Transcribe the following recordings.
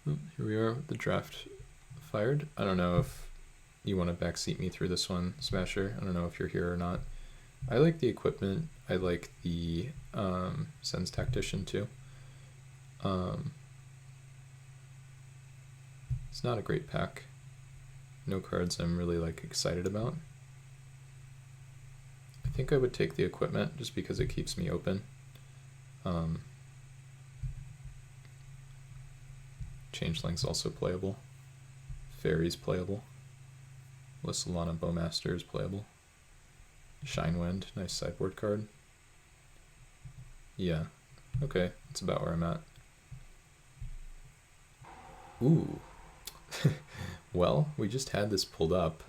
Oh, here we are with the draft fired. I don't know if you want to backseat me through this one, Smasher. I don't know if you're here or not. I like the equipment. I like the Sense Tactician too. It's not a great pack. No cards I'm really like excited about. I think I would take the equipment just because it keeps me open. Changeling's also playable. Fairy's playable. Lissalana Bowmaster is playable. Shinewind, nice sideboard card. Yeah, okay, that's about where I'm at. Ooh. Well, we just had this pulled up.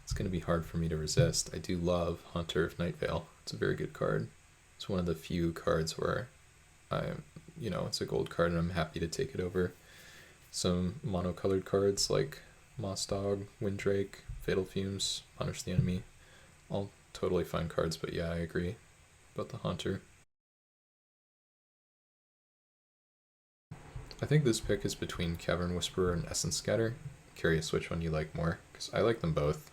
It's going to be hard for me to resist. I do love Hunter of Nightvale. It's a very good card. It's one of the few cards where it's a gold card and I'm happy to take it over some monocolored cards like Moss Dog, Windrake, Fatal Fumes, Punish the Enemy. All totally fine cards, but yeah, I agree about the Hunter. I think this pick is between Cavern Whisperer and Essence Scatter. Curious which one you like more, because I like them both.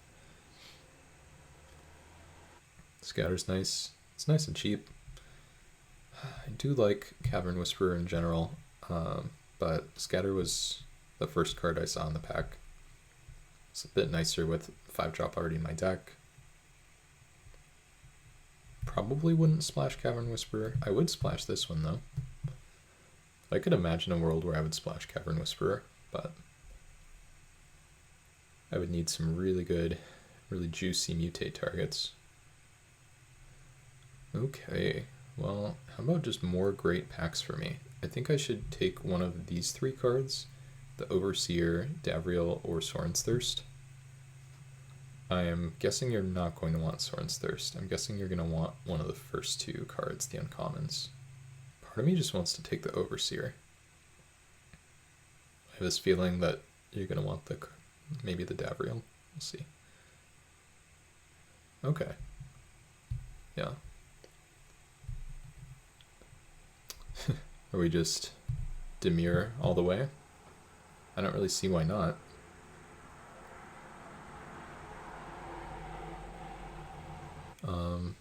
Scatter's nice. It's nice and cheap. I do like Cavern Whisperer in general, but Scatter was the first card I saw in the pack. It's a bit nicer with 5-drop already in my deck. Probably wouldn't splash Cavern Whisperer. I would splash this one though. I could imagine a world where I would splash Cavern Whisperer, but I would need some really good, really juicy mutate targets. Okay, well, how about just more great packs for me? I think I should take one of these 3 cards, the Overseer, Davriel, or Sorin's Thirst. I am guessing you're not going to want Sorin's Thirst. I'm guessing you're going to want one of the first 2 cards, the uncommons. Part of me just wants to take the Overseer. I have this feeling that you're going to want maybe the Davriel. We'll see. Okay. Yeah. Are we just Demure all the way? I don't really see why not.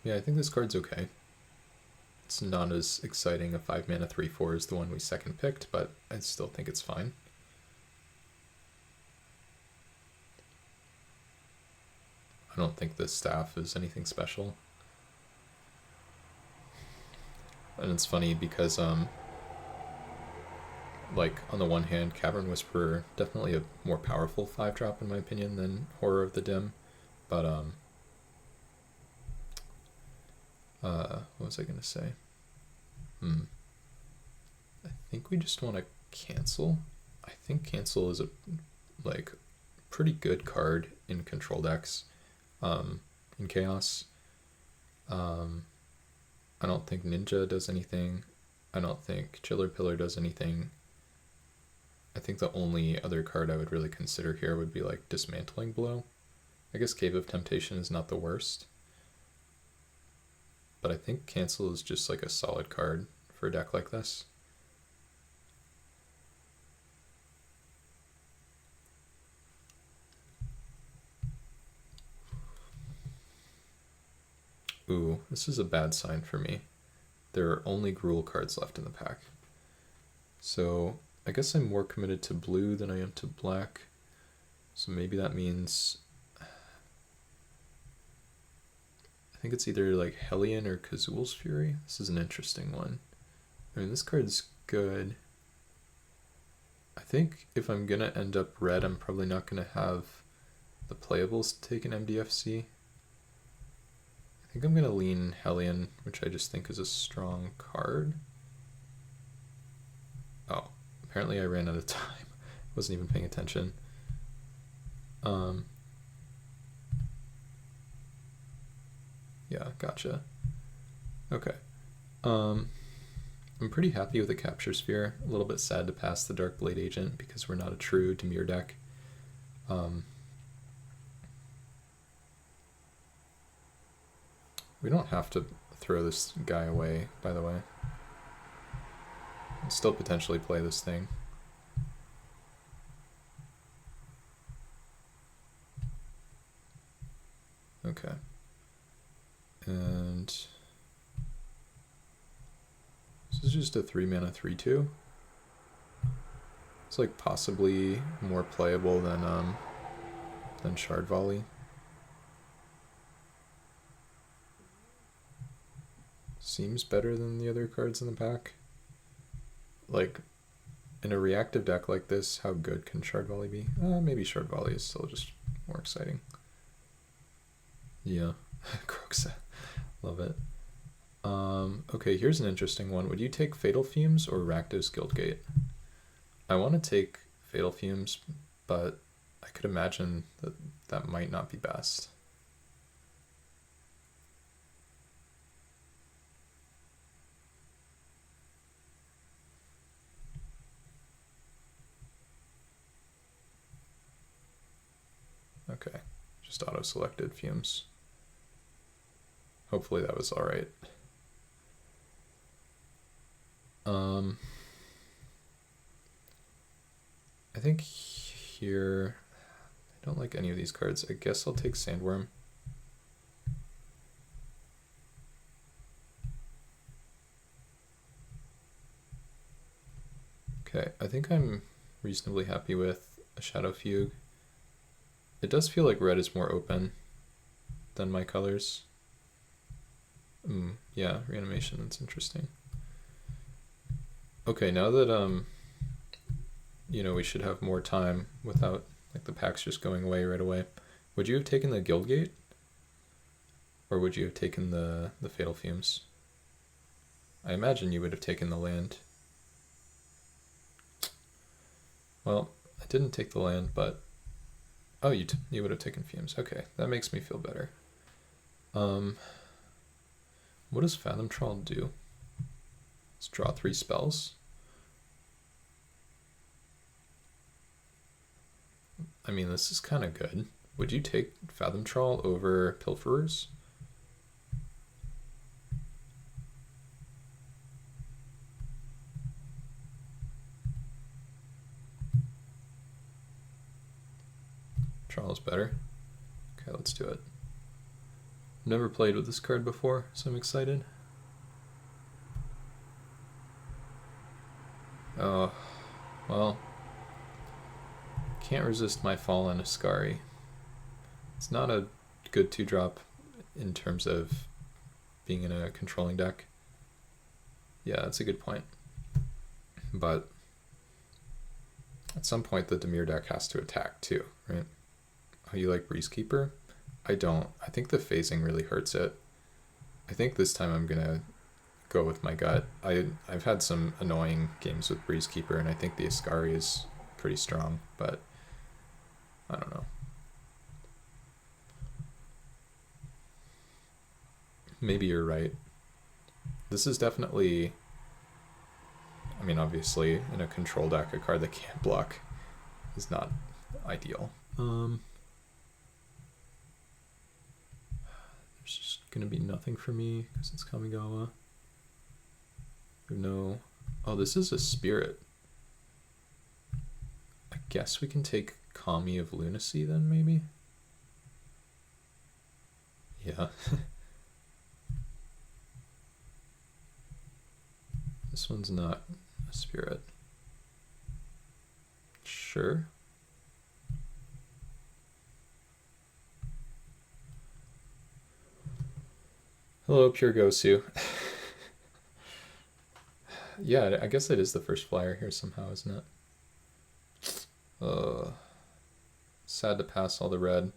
Yeah, I think this card's okay. It's not as exciting a 5-mana 3/4 as the one we second picked, but I still think it's fine. I don't think this staff is anything special. And it's funny because like on the one hand, Cavern Whisperer, definitely a more powerful 5-drop in my opinion than Horror of the Dim, but what was I gonna say? I think we just want to cancel. I think cancel is a pretty good card in control decks, in Chaos. I don't think Ninja does anything. I don't think Chiller Pillar does anything. I think the only other card I would really consider here would be like Dismantling Blow. I guess Cave of Temptation is not the worst. But I think Cancel is just like a solid card for a deck like this. Ooh, this is a bad sign for me. There are only Gruul cards left in the pack. So I guess I'm more committed to blue than I am to black. So maybe that means I think it's either like Hellion or Kazul's Fury. This is an interesting one. I mean, this card's good. I think if I'm gonna end up red, I'm probably not gonna have the playables take an MDFC. I think I'm gonna lean Hellion, which I just think is a strong card. Oh, apparently I ran out of time. Wasn't even paying attention. Yeah, gotcha. Okay. I'm pretty happy with the Capture Sphere. A little bit sad to pass the Dark Blade Agent because we're not a true Dimir deck. We don't have to throw this guy away, by the way. I'll still potentially play this thing. Okay. And this is just a 3-mana 3/2. It's like possibly more playable than Shard Volley. Seems better than the other cards in the pack. Like, in a reactive deck like this, how good can Shard Volley be? Maybe Shard Volley is still just more exciting. Yeah, Croxa. Love it. Okay, here's an interesting one. Would you take Fatal Fumes or Rakdos Guildgate? I want to take Fatal Fumes, but I could imagine that might not be best. Okay, just auto-selected Fumes. Hopefully that was alright. I think here, I don't like any of these cards. I guess I'll take Sandworm. Okay, I think I'm reasonably happy with a Shadow Fugue. It does feel like red is more open than my colors. Yeah, reanimation, that's interesting. Okay, now that we should have more time without like the packs just going away right away. Would you have taken the Guildgate? Or would you have taken the Fatal Fumes? I imagine you would have taken the land. Well, I didn't take the land, but oh, you would have taken Fumes. Okay, that makes me feel better. What does Fathom Trawl do? Let's draw 3 spells. I mean, this is kind of good. Would you take Fathom Trawl over Pilferers? Trawl is better. Okay, let's do it. Never played with this card before, so I'm excited. Oh, well, can't resist my fall on Ascari. It's not a good 2-drop in terms of being in a controlling deck. Yeah, that's a good point. But at some point the Dimir deck has to attack too, right? Oh, you like Breezekeeper? I don't. I think the phasing really hurts it. I think this time I'm gonna go with my gut. I've had some annoying games with Breezekeeper, and I think the Ascari is pretty strong, but I don't know. Maybe you're right. This is definitely, I mean, obviously in a control deck, a card that can't block is not ideal. There's just gonna be nothing for me because it's Kamigawa. No. Oh, this is a Spirit. I guess we can take Kami of Lunacy then, maybe? Yeah. This one's not a Spirit. Sure. Hello, Pure Gosu. Yeah, I guess it is the first flyer here somehow, isn't it? Sad to pass all the red,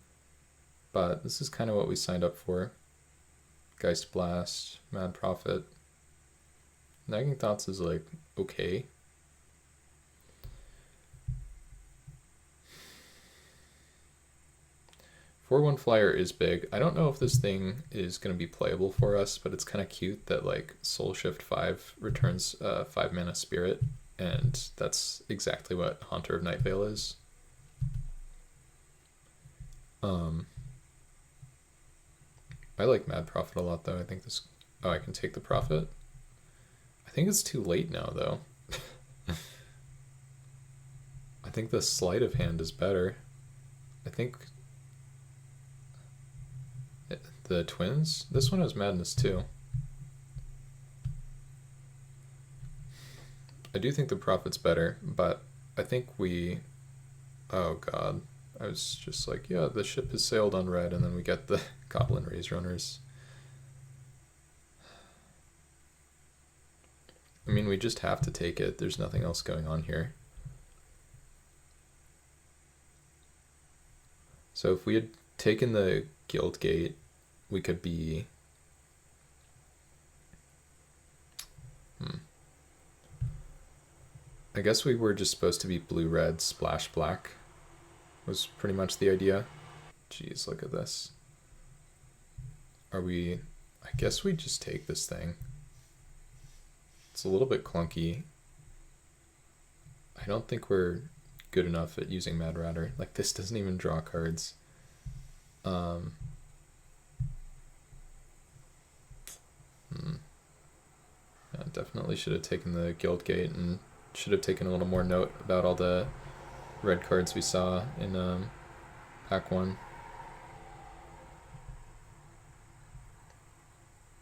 but this is kind of what we signed up for. Geist Blast, Mad Prophet. Nagging Thoughts is like, okay. For 1 flyer is big. I don't know if this thing is going to be playable for us, but it's kind of cute that like Soul Shift 5 returns 5 mana Spirit, and that's exactly what Haunter of Night Vale is. I like Mad Prophet a lot though. I think this, oh, I can take the Prophet. I think it's too late now though. I think the Sleight of Hand is better. I think the twins. This one has madness too. I do think the Prophet's better, but I think we... Oh god. I was just like, yeah, the ship has sailed on red, and then we get the Goblin Raise Runners. I mean, we just have to take it. There's nothing else going on here. So if we had taken the Guild Gate, we could be... I guess we were just supposed to be blue-red, splash black. Was pretty much the idea. Jeez, look at this. Are we... I guess we just take this thing. It's a little bit clunky. I don't think we're good enough at using Mad Ratter. Like, this doesn't even draw cards. Yeah, definitely should have taken the Guild Gate and should have taken a little more note about all the red cards we saw in pack 1.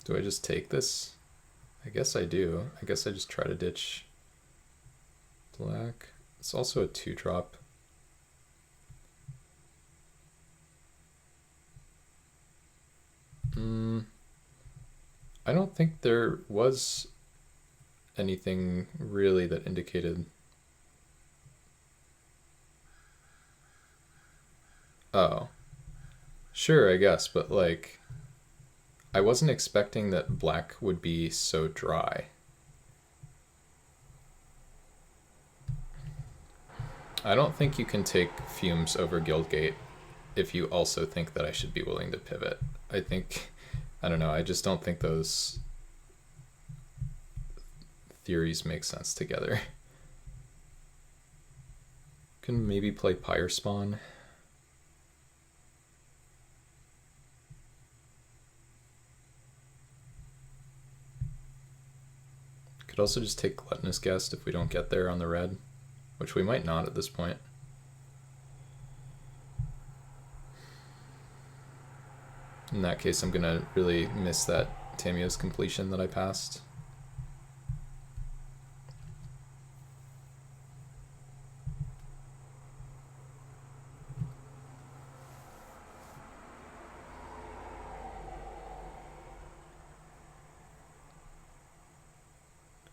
Do I just take this? I guess I do. I guess I just try to ditch black. It's also a 2-drop. I don't think there was anything really that indicated... Oh. Sure, I guess, but like... I wasn't expecting that black would be so dry. I don't think you can take Fumes over Guildgate if you also think that I should be willing to pivot. I think... I don't know, I just don't think those theories make sense together. Can maybe play Pyre Spawn. Could also just take Gluttonous Guest if we don't get there on the red, which we might not at this point. In that case, I'm gonna really miss that Tamiyo's completion that I passed.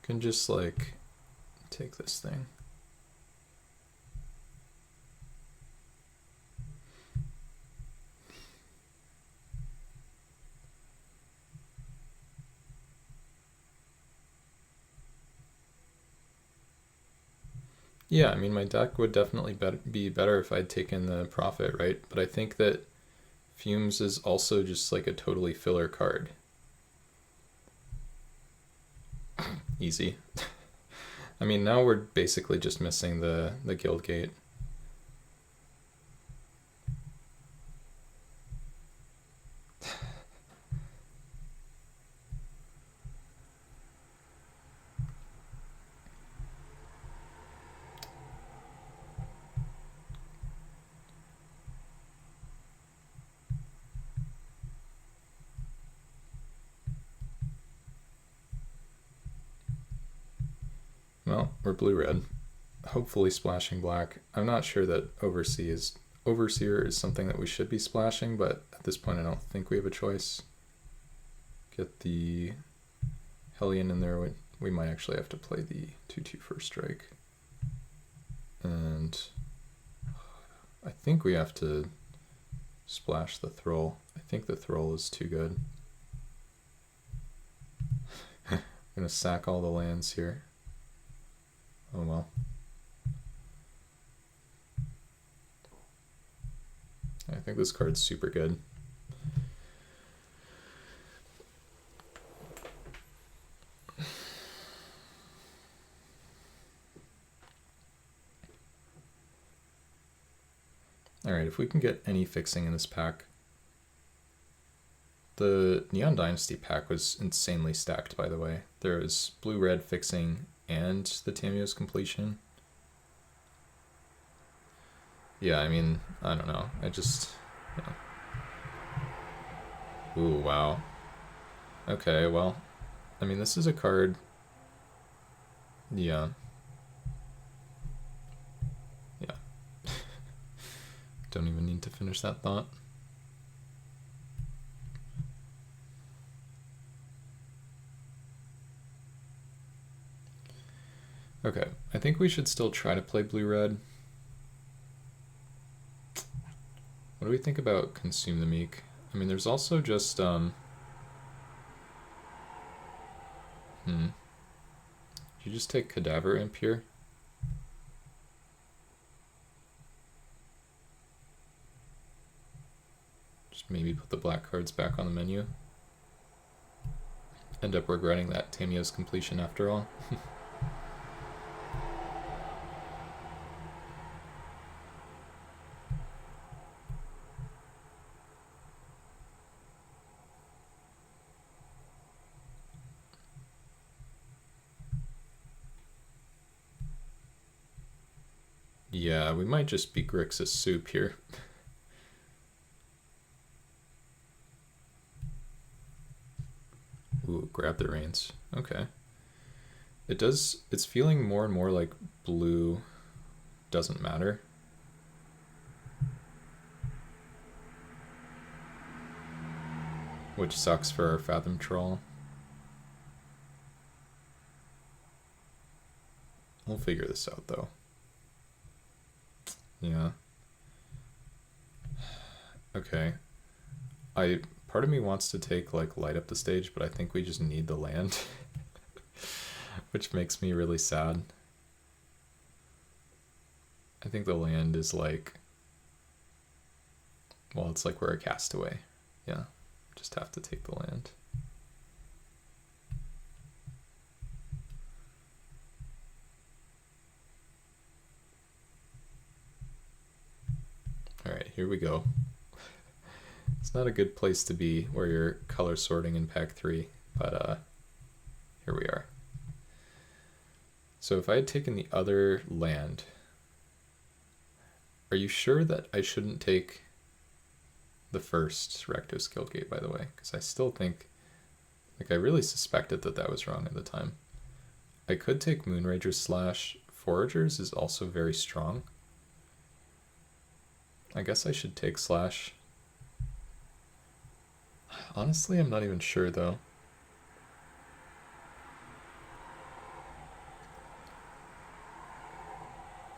Can just like take this thing. Yeah, I mean, my deck would definitely be better if I'd taken the Prophet, right? But I think that Fumes is also just like a totally filler card. Easy. I mean, now we're basically just missing the Guild Gate. Well, we're blue-red. Hopefully splashing black. I'm not sure that Overseer is something that we should be splashing, but at this point I don't think we have a choice. Get the Hellion in there. We might actually have to play the 2/2 first strike. And I think we have to splash the Thrall. I think the Thrall is too good. I'm gonna sack all the lands here. Oh well. I think this card's super good. Alright, if we can get any fixing in this pack. The Neon Dynasty pack was insanely stacked, by the way. There was blue-red fixing and the Tamiyo's completion. Yeah, I mean, I don't know. I just, Ooh, wow. Okay, well, I mean, this is a card. Yeah. Yeah. Don't even need to finish that thought. Okay, I think we should still try to play blue-red. What do we think about Consume the Meek? I mean, there's also just, you just take Cadaver Imp here? Just maybe put the black cards back on the menu. End up regretting that Tamiyo's completion after all. Yeah, we might just be Grixis soup here. Ooh, grab the reins. Okay. It's feeling more and more like blue doesn't matter. Which sucks for our Fathom Troll. We'll figure this out though. Yeah. Okay. Part of me wants to take like light up the stage, but I think we just need the land. Which makes me really sad. I think the land is like, well, it's like we're a castaway. Yeah. Just have to take the land. Alright, here we go. It's not a good place to be where you're color sorting in pack 3, but here we are. So if I had taken the other land, are you sure that I shouldn't take the first Recto's Guildgate, by the way? Because I still think, like, I really suspected that that was wrong at the time. I could take Moonrager's Slash. Foragers is also very strong. I guess I should take Slash. Honestly, I'm not even sure, though.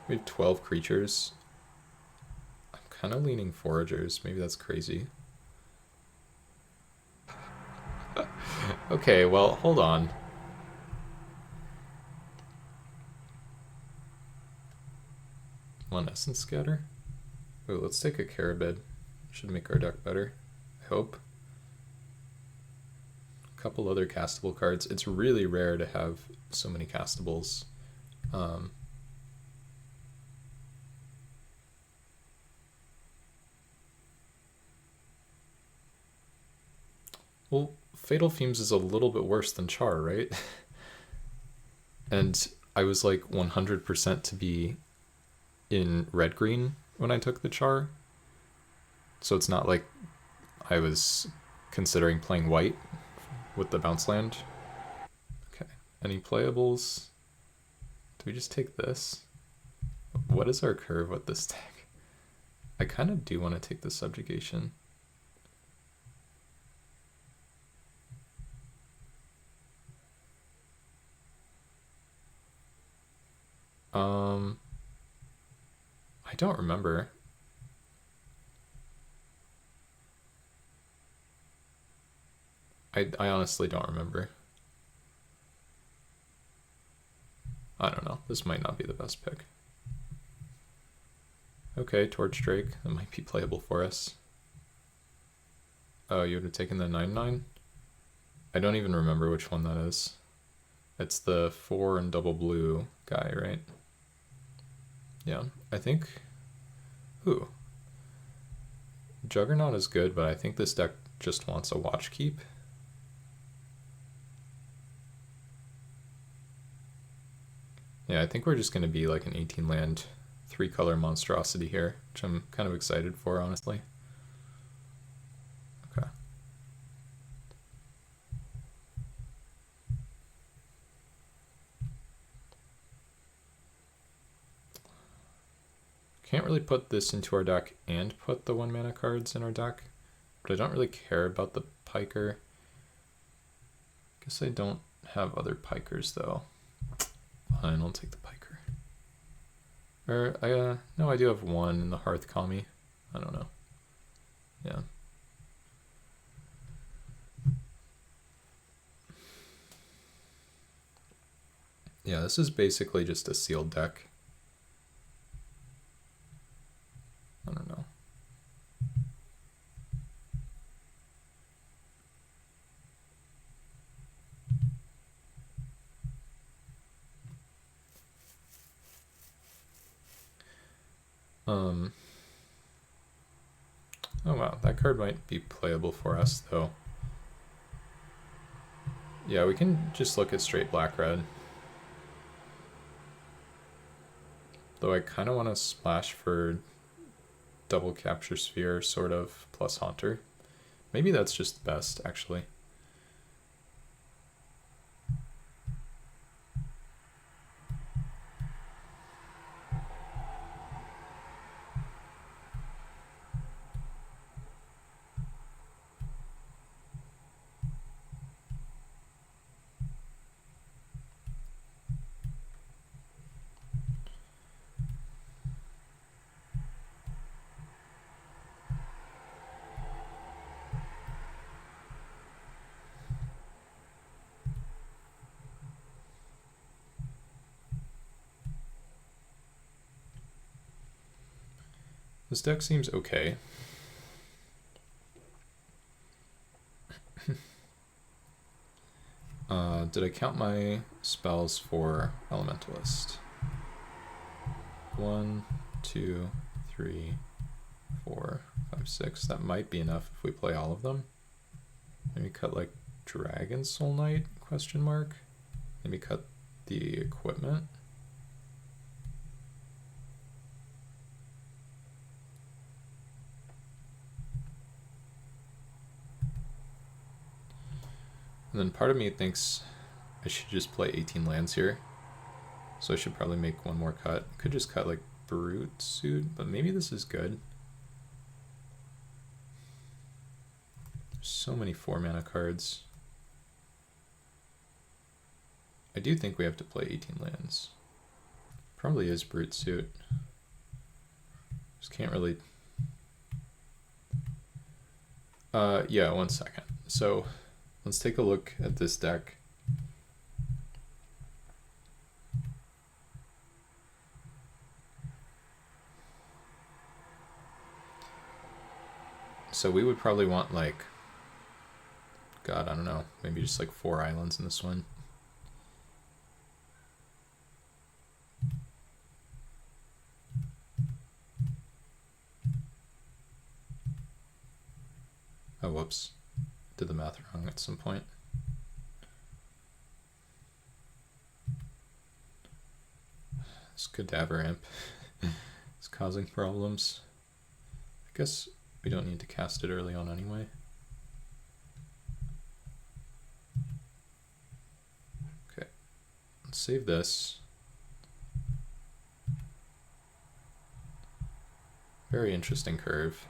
We have 12 creatures. I'm kind of leaning Foragers. Maybe that's crazy. Okay, well, hold on. One Essence Scatter? Ooh, let's take a Carabid. Should make our deck better, I hope. A couple other castable cards. It's really rare to have so many castables. Well, Fatal Fumes is a little bit worse than Char, right? And I was like 100% to be in red-green when I took the Char. So it's not like I was considering playing white with the bounce land. Okay, any playables? Do we just take this? What is our curve with this deck? I kind of do want to take the Subjugation. I don't remember. I honestly don't remember. I don't know. This might not be the best pick. Okay, Torch Drake. That might be playable for us. Oh, you would have taken the 9/9? I don't even remember which one that is. It's the 4 and double blue guy, right? Yeah, I think... Ooh. Juggernaut is good, but I think this deck just wants a Watch Keep. Yeah, I think we're just going to be like an 18 land, 3-color monstrosity here, which I'm kind of excited for, honestly. Okay. can't really put this into our deck and put the 1 mana cards in our deck, but I don't really care about the piker. Guess I don't have other pikers though. Fine, I'll take the piker. Or, no, I do have one in the Hearth Kami. I don't know. Yeah. Yeah, this is basically just a sealed deck. I don't know. Oh wow, that card might be playable for us though. Yeah, we can just look at straight black-red. Though I kind of want to splash for double capture sphere, sort of, plus Haunter. Maybe that's just best, actually. This deck seems okay. Did I count my spells for Elementalist? 1, 2, 3, 4, 5, 6. That might be enough if we play all of them. Maybe cut like Dragon Soul Knight, question mark. Maybe cut the equipment. And then part of me thinks I should just play 18 lands here. So I should probably make one more cut. Could just cut like Brute Suit, but maybe this is good. There's so many 4 mana cards. I do think we have to play 18 lands. Probably is Brute Suit. Just can't really... yeah, 1 second. So let's take a look at this deck. So we would probably want like, God, I don't know, maybe just like 4 islands in this one. Oh, whoops. Did the math wrong at some point. This Cadaver Imp is causing problems. I guess we don't need to cast it early on anyway. Okay, let's save this. Very interesting curve.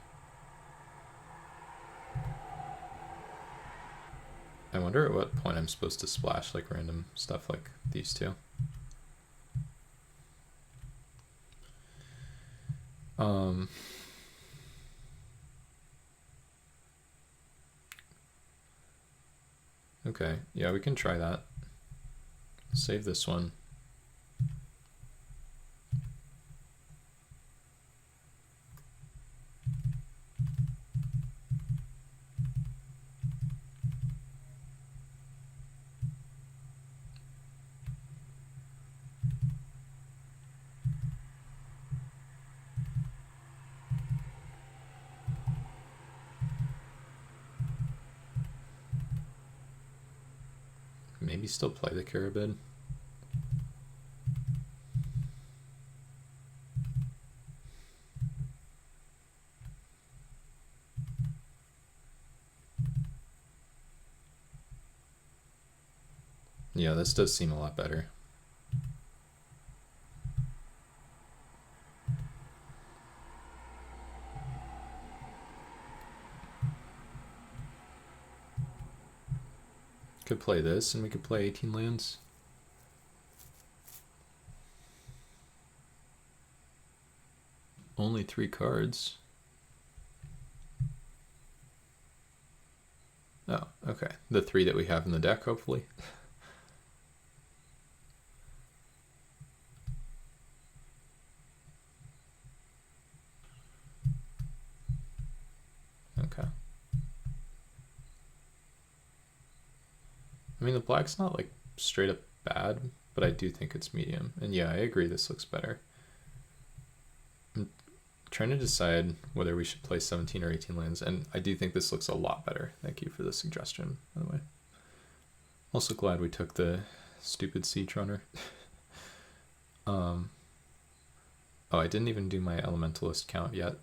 I wonder at what point I'm supposed to splash like random stuff like these two. Okay, yeah, we can try that. Save this one. Maybe still play the Carabid. Yeah, this does seem a lot better. Could play this and we could play 18 lands. Only 3 cards. Oh, okay. The 3 that we have in the deck, hopefully. Okay. I mean, the black's not like straight up bad, but I do think it's medium. And yeah, I agree this looks better. I'm trying to decide whether we should play 17 or 18 lands, and I do think this looks a lot better. Thank you for the suggestion, by the way. Also glad we took the stupid Siege Runner. Oh, I didn't even do my Elementalist count yet.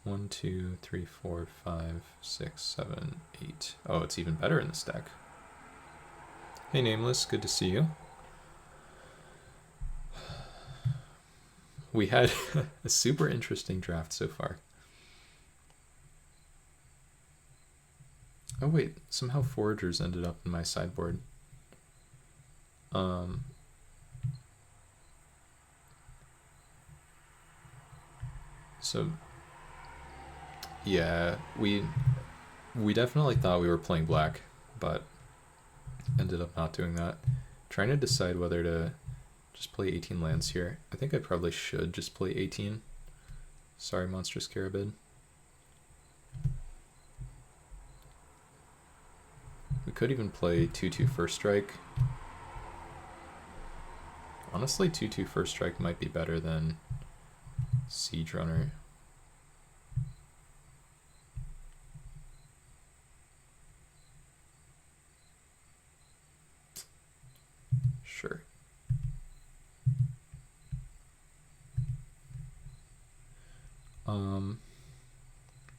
1, 2, 3, 4, 5, 6, 7, 8. Oh, it's even better in this deck. Hey Nameless, good to see you. We had a super interesting draft so far. Oh wait, somehow Foragers ended up in my sideboard. So yeah, we definitely thought we were playing black, but ended up not doing that. Trying to decide whether to just play 18 lands here. I think I probably should just play 18. Sorry, Monstrous Carabid. We could even play 2/2 First Strike. Honestly, 2/2 First Strike might be better than Siege Runner. Sure.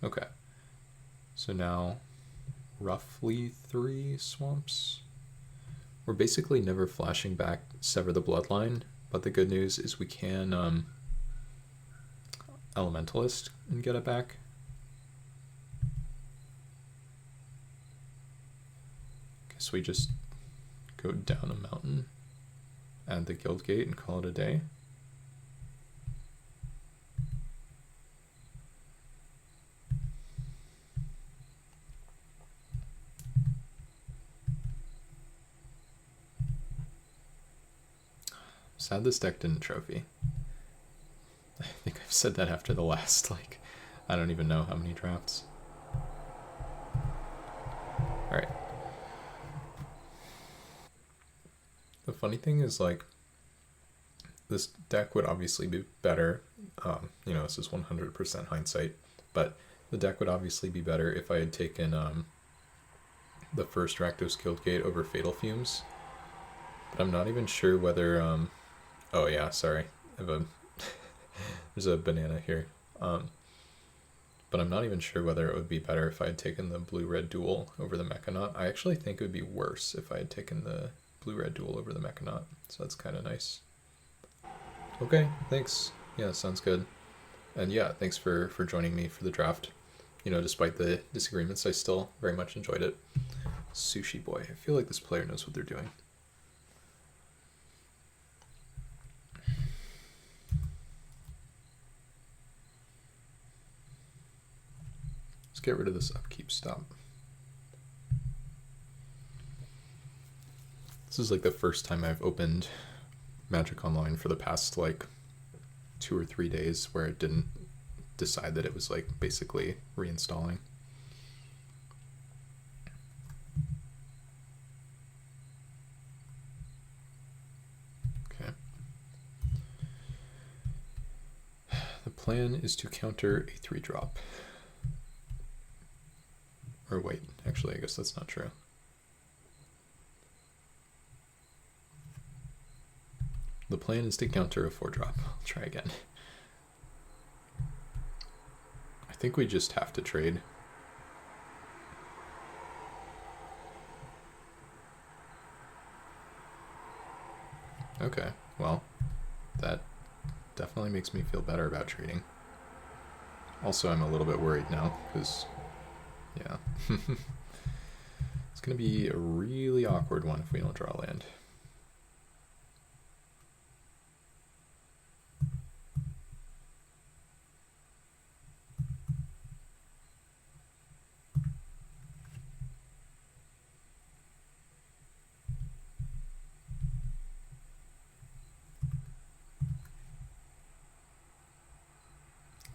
Okay. So now roughly 3 swamps. We're basically never flashing back Sever the Bloodline, but the good news is we can Elementalist and get it back. Guess we just go down a mountain, add the Guild Gate, and call it a day. Sad this deck didn't trophy. I think I've said that after the last, like, I don't even know how many drafts. Alright. The funny thing is, like, this deck would obviously be better. You know, this is 100% hindsight, but the deck would obviously be better if I had taken the first Rakdos Guild Gate over Fatal Fumes. But I'm not even sure whether... oh yeah, sorry. I have a there's a banana here. But I'm not even sure whether it would be better if I had taken the blue-red duel over the Mechanaut. I actually think it would be worse if I had taken the blue-red duel over the Mechanaut. So that's kind of nice. Okay, thanks. Yeah, sounds good. And yeah, thanks for joining me for the draft. You know, despite the disagreements, I still very much enjoyed it. Sushi Boy. I feel like this player knows what they're doing. Let's get rid of this upkeep stop. This is like the first time I've opened Magic Online for the past like 2 or 3 days where it didn't decide that it was like basically reinstalling. Okay. The plan is to counter a 3-drop. Or wait, actually, I guess that's not true. The plan is to counter a 4-drop. I'll try again. I think we just have to trade. Okay, well, that definitely makes me feel better about trading. Also, I'm a little bit worried now, because, yeah. It's going to be a really awkward one if we don't draw land.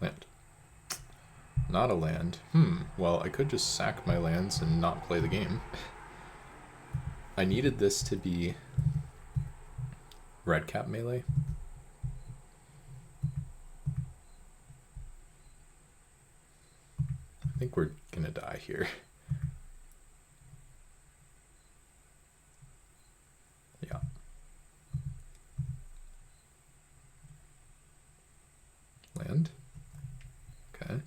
Land. Not a land. Well, I could just sack my lands and not play the game. I needed this to be red cap melee. I think we're gonna die here. Yeah. Land. Okay.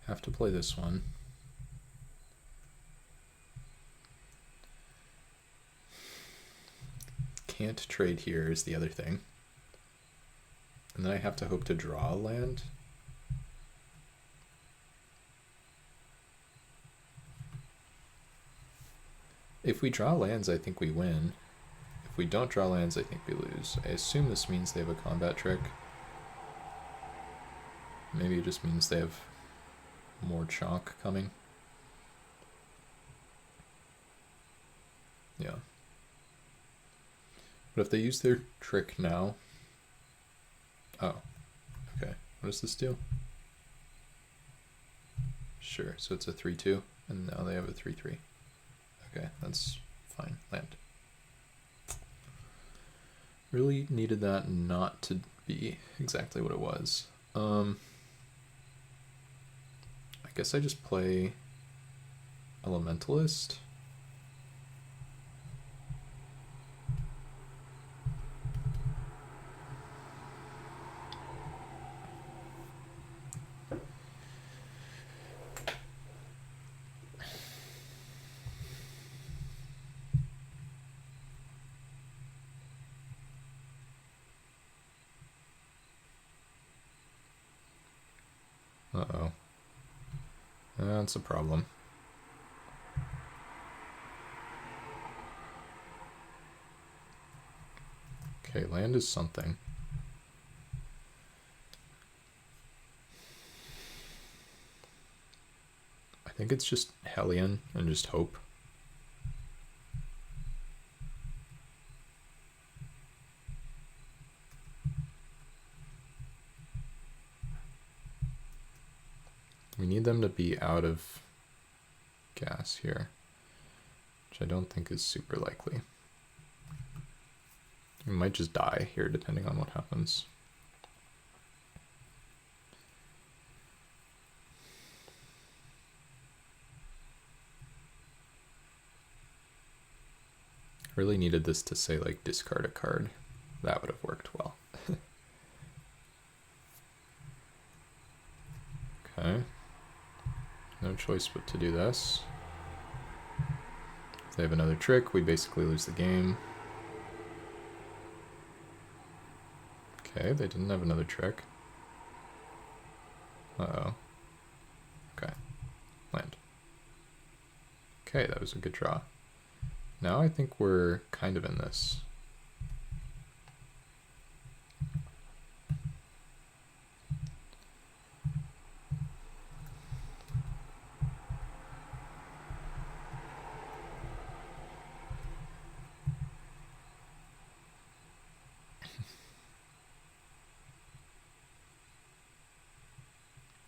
Have to play this one. Can't trade here is the other thing. And then I have to hope to draw a land. If we draw lands, I think we win. If we don't draw lands, I think we lose. I assume this means they have a combat trick. Maybe it just means they have more chalk coming. Yeah. But if they use their trick now... Oh, okay. What does this do? Sure, so it's a 3-2, and now they have a 3-3. Okay, that's fine. Land. Really needed that not to be exactly what it was. I guess I just play Elementalist. Uh-oh. That's a problem. Okay, land is something. I think it's just Hellion and just hope. We need them to be out of gas here, which I don't think is super likely. We might just die here depending on what happens. Really needed this to say like discard a card. That would have worked well. Okay. No choice but to do this. If they have another trick, we basically lose the game. Okay, they didn't have another trick. Uh-oh. Okay. Land. Okay, that was a good draw. Now I think we're kind of in this.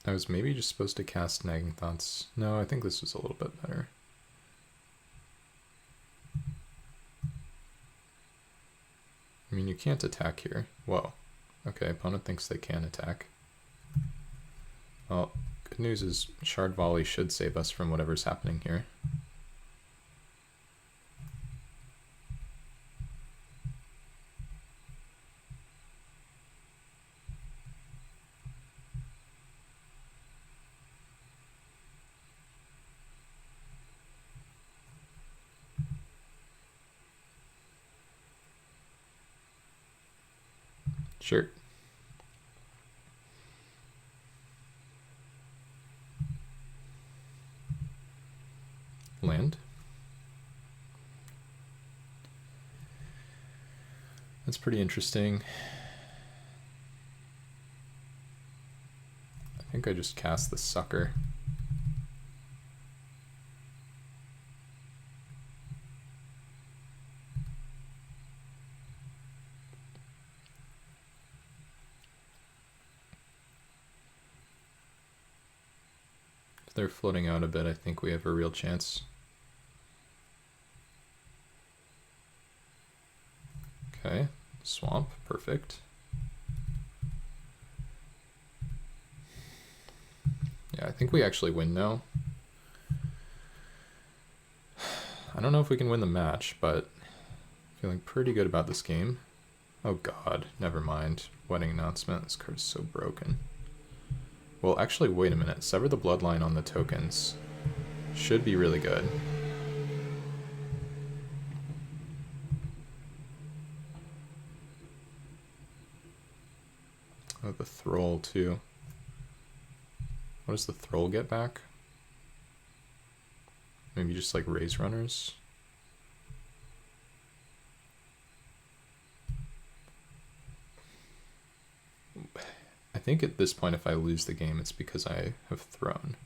I was maybe just supposed to cast Nagging Thoughts. No, I think this was a little bit better. I mean, you can't attack here. Whoa. Okay, opponent thinks they can attack. Well, good news is Shard Volley should save us from whatever's happening here. Sure. That's pretty interesting. I think I just cast the sucker. If they're floating out a bit, I think we have a real chance. Okay, swamp, perfect. Yeah, I think we actually win now. I don't know if we can win the match, but feeling pretty good about this game. Oh god, never mind. Wedding announcement, this card is so broken. Well, actually, wait a minute. Sever the bloodline on the tokens. Should be really good. Oh, the Thrall, too. What does the Thrall get back? Maybe just like raise runners? I think at this point, if I lose the game, it's because I have thrown.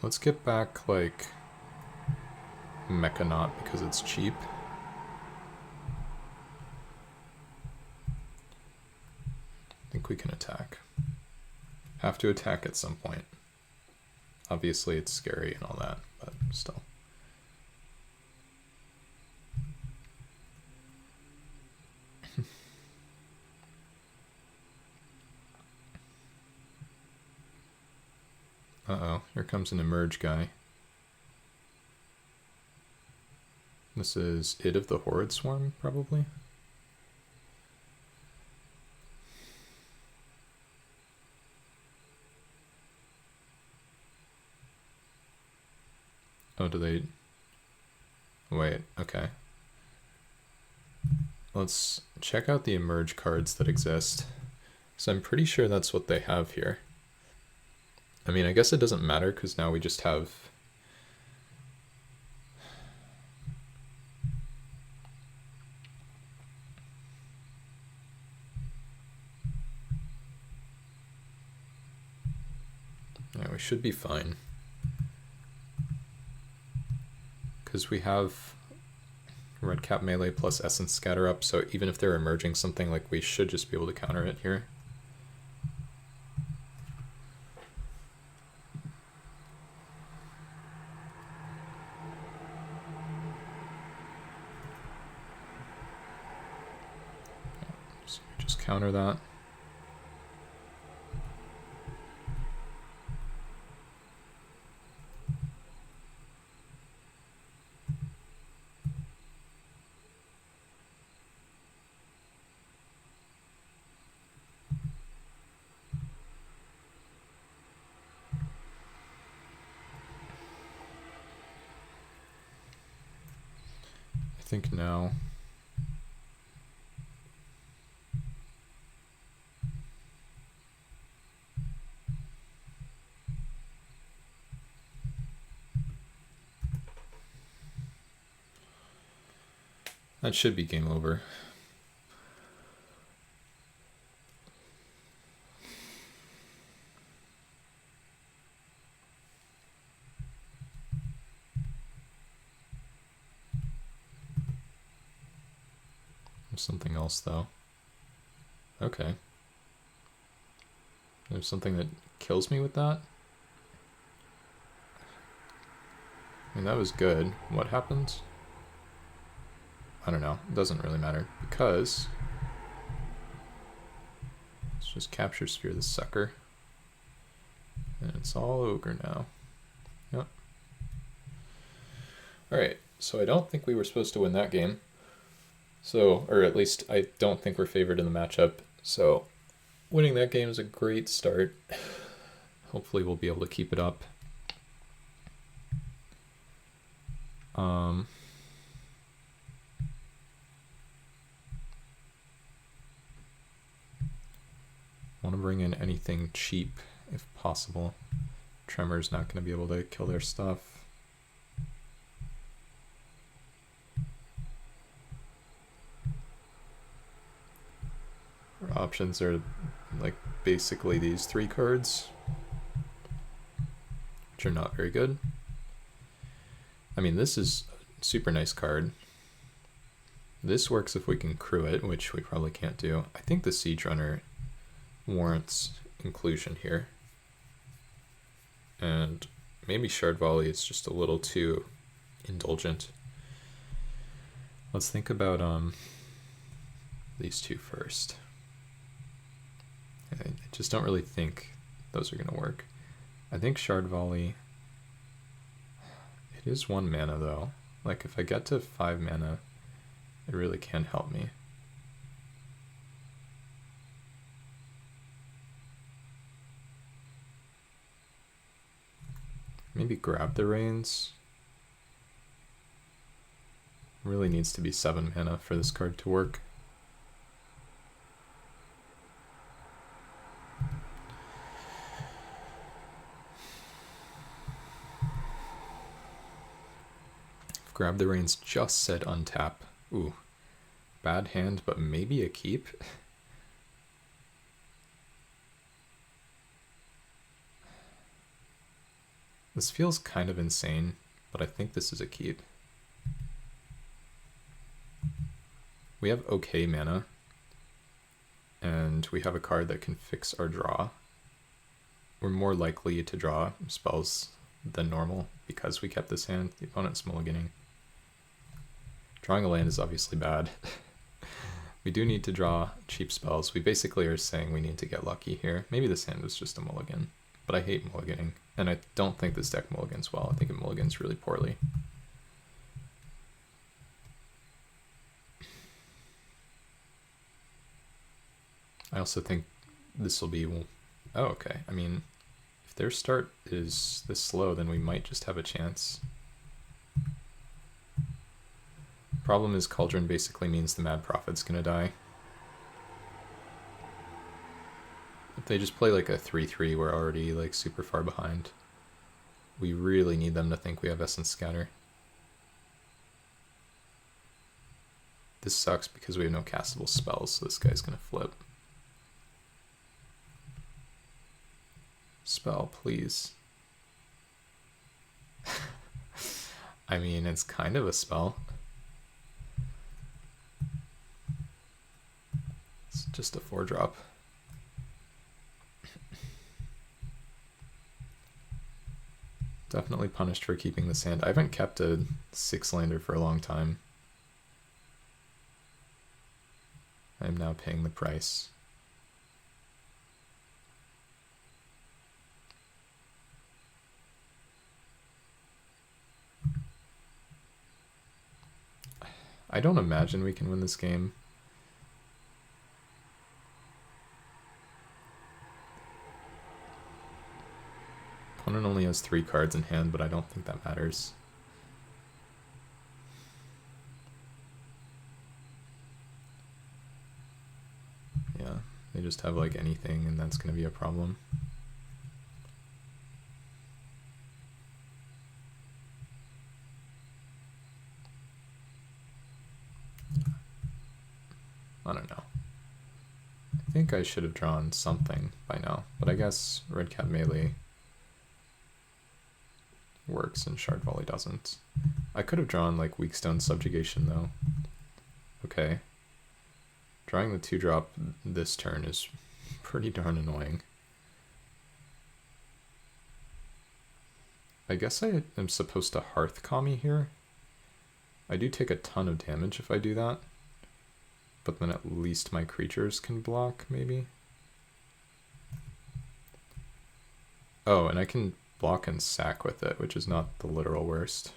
Let's get back, like, Mechanaut because it's cheap. I think we can attack. Have to attack at some point. Obviously, it's scary and all that, but still. Uh-oh, here comes an emerge guy. This is Id of the Horde Swarm, probably? Oh, do they... Wait, okay. Let's check out the emerge cards that exist. So I'm pretty sure that's what they have here. I mean, I guess it doesn't matter because now we just have... Yeah, we should be fine. Because we have red cap melee plus essence scatter up, so even if they're emerging something, like, we should just be able to counter it here. So we just counter that. I think now that should be game over. Something else though. Okay. There's something that kills me with that? I mean, that was good. What happens? I don't know. It doesn't really matter because let's just capture sphere this sucker. And it's all ogre now. Yep. Alright, so I don't think we were supposed to win that game. So, or at least I don't think we're favored in the matchup. So winning that game is a great start. Hopefully we'll be able to keep it up. Um, want to bring in anything cheap if possible. Tremor's not going to be able to kill their stuff. Our options are like basically these 3 cards, which are not very good. I mean, this is a super nice card. This works if we can crew it, which we probably can't do. I think the Siege Runner warrants inclusion here. And maybe Shard Volley is just a little too indulgent. Let's think about these 2 first. I just don't really think those are going to work. I think Shard Volley, it is 1 mana though. Like if I get to 5 mana, it really can help me. Maybe Grab the Reins. Really needs to be 7 mana for this card to work. Grab the Reins just said untap. Ooh, bad hand, but maybe a keep. This feels kind of insane, but I think this is a keep. We have okay mana, and we have a card that can fix our draw. We're more likely to draw spells than normal because we kept this hand. The opponent's mulliganing. Drawing a land is obviously bad. We do need to draw cheap spells. We basically are saying we need to get lucky here. Maybe this hand was just a mulligan, but I hate mulliganing. And I don't think this deck mulligans well. I think it mulligans really poorly. I also think this will be... Oh, okay. I mean, if their start is this slow, then we might just have a chance. Problem is Cauldron basically means the Mad Prophet's gonna die. If they just play like a 3-3, we're already like super far behind. We really need them to think we have Essence Scatter. This sucks because we have no castable spells, so this guy's gonna flip. Spell, please. I mean, it's kind of a spell. It's just a 4-drop. Definitely punished for keeping this hand. I haven't kept a 6-lander for a long time. I'm now paying the price. I don't imagine we can win this game. Opponent only has 3 cards in hand, but I don't think that matters. Yeah, they just have like anything, and that's going to be a problem. I don't know. I think I should have drawn something by now, but I guess Red Cat Melee works and Shard Volley doesn't. I could have drawn like Weakstone Subjugation though. Okay. Drawing the 2-drop this turn is pretty darn annoying. I guess I am supposed to Hearth Kami here. I do take a ton of damage if I do that. But then at least my creatures can block, maybe? Oh, and I can block and sack with it, which is not the literal worst.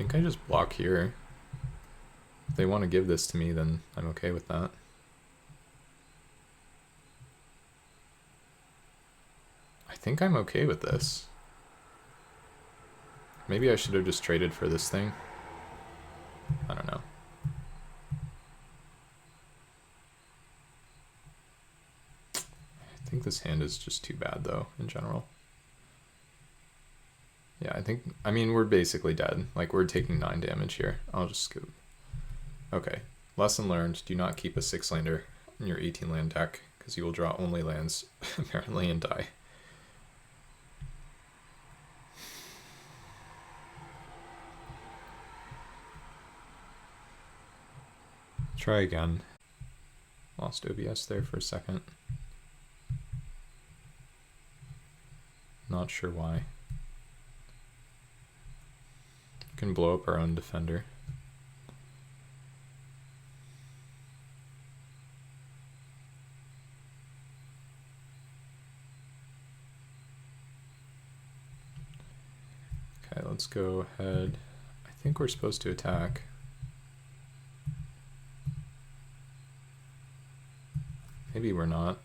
think I just block here. If they want to give this to me, then I'm okay with that. I think I'm okay with this. Maybe I should have just traded for this thing. I don't know. I think this hand is just too bad, though, in general. Yeah, I mean, we're basically dead. Like, we're taking 9 damage here. I'll just skip. Okay. Lesson learned, do not keep a 6-lander in your 18-land deck, because you will draw only lands, apparently, and die. Try again. Lost OBS there for a second. Not sure why. Can blow up our own defender. Okay, let's go ahead. I think we're supposed to attack. Maybe we're not.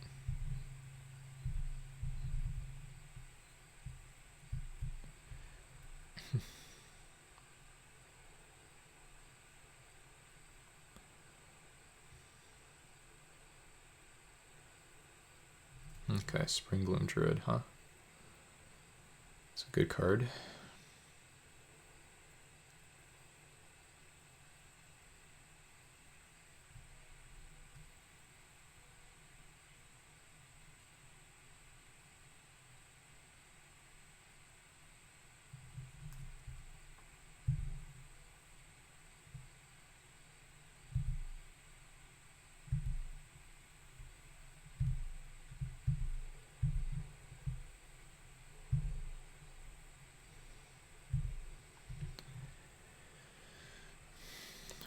Okay, Spring Gloom Druid, huh? It's a good card.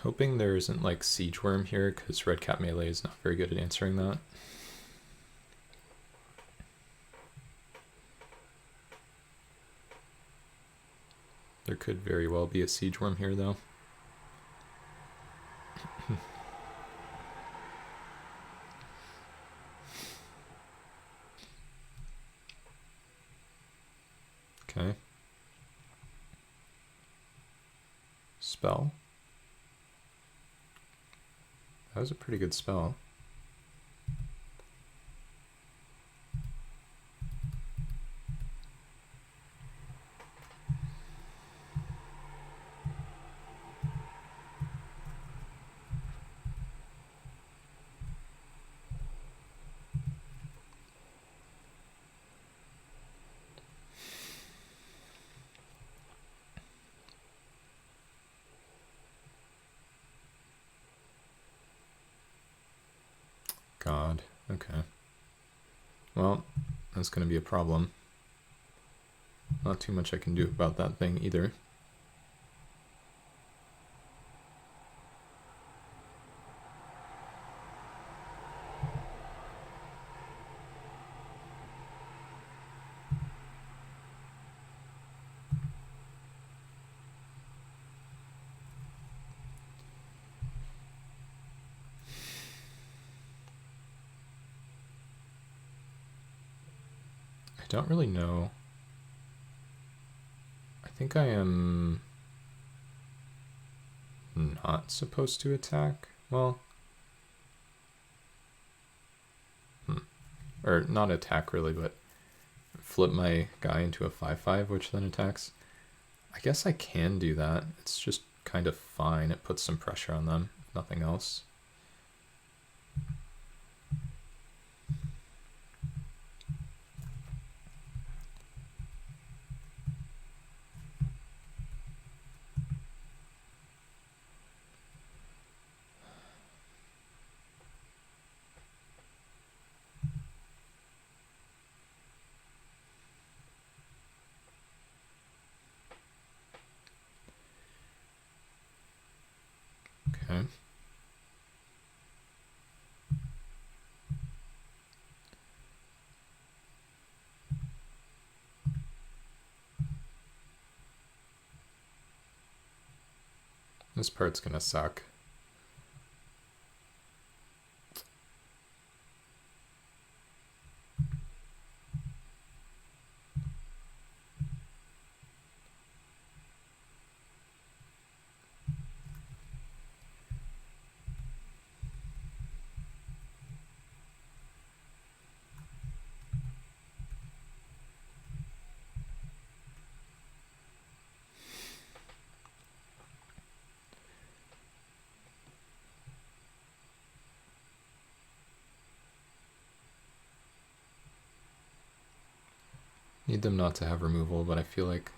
Hoping there isn't like Siege Worm here, because Red Cat Melee is not very good at answering that. There could very well be a Siege Worm here, though. Okay. Spell. That was a pretty good spell. God, okay. Well, that's going to be a problem. Not too much I can do about that thing either. I don't really know. I think I am not supposed to attack. Well, or not attack really, but flip my guy into a 5/5, which then attacks. I guess I can do that. It's just kind of fine. It puts some pressure on them, if nothing else. Okay. This part's gonna suck. Need them not to have removal, but I feel like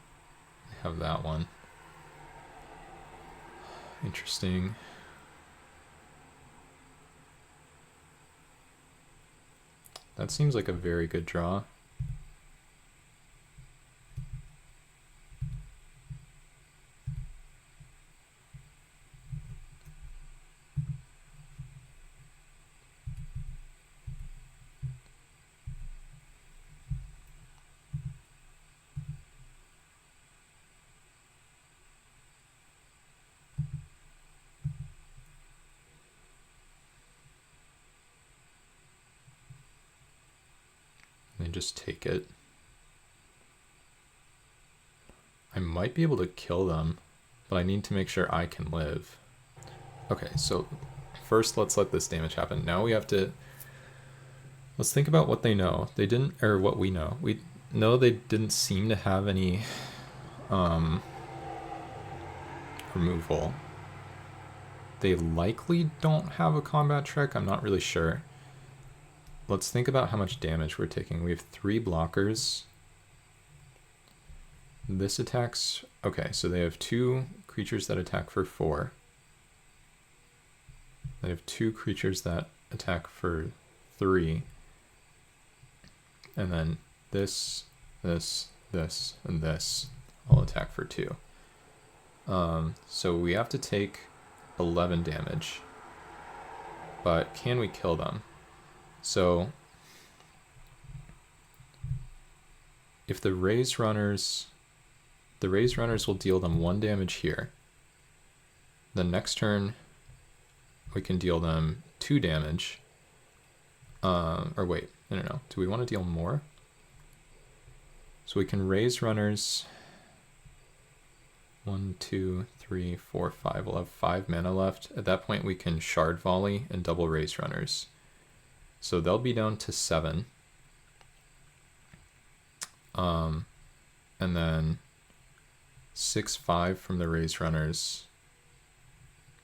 I have that one. Interesting. That seems like a very good draw. And just take it. I might be able to kill them, but I need to make sure I can live. Okay, so first let's let this damage happen. Now we have to, let's think about what they know. They didn't, or what we know. We know they didn't seem to have any removal. They likely don't have a combat trick. I'm not really sure. Let's think about how much damage we're taking. We have 3 blockers. This attacks... Okay, so they have 2 creatures that attack for 4. They have 2 creatures that attack for 3. And then this, this, this, and this all attack for 2. So we have to take 11 damage. But can we kill them? So if the raised runners will deal them 1 damage here. The next turn we can deal them 2 damage. Or wait, no. Do we want to deal more? So we can raise runners 1, 2, 3, 4, 5. We'll have 5 mana left. At that point we can shard volley and double raise runners. So they'll be down to 7. And then 6, 5 from the raise runners,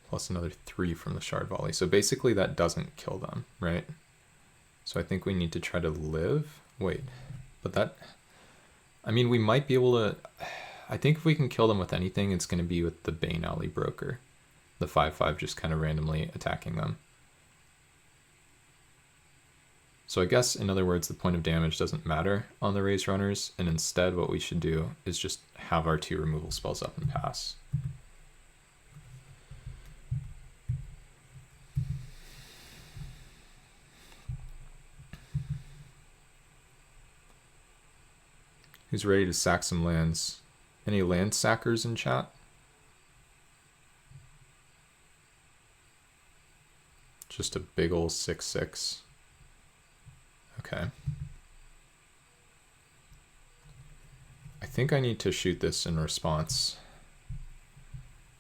plus another 3 from the shard volley. So basically that doesn't kill them, right? So I think we need to try to live. Wait, but that, I mean, we might be able to, I think if we can kill them with anything, it's going to be with the Bane Alley Broker. The 5/5 just kind of randomly attacking them. So I guess, in other words, the point of damage doesn't matter on the raise runners, and instead what we should do is just have our 2 removal spells up and pass. Who's ready to sack some lands? Any land sackers in chat? Just a big ol' 6/6. Okay. I think I need to shoot this in response.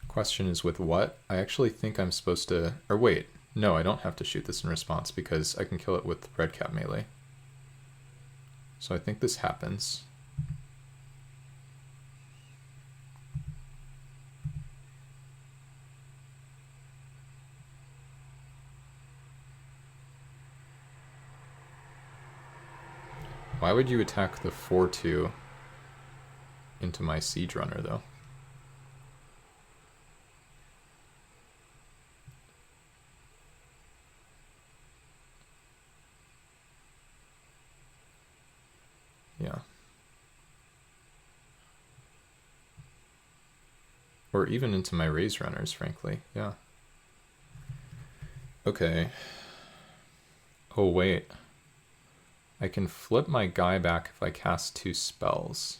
Question is with what? I actually think I'm supposed to... Or wait, no, I don't have to shoot this in response because I can kill it with red cap melee. So I think this happens. Why would you attack the 4/2 into my siege runner, though? Yeah. Or even into my raise runners, frankly. Yeah. Okay. Oh, wait. I can flip my guy back if I cast 2 spells.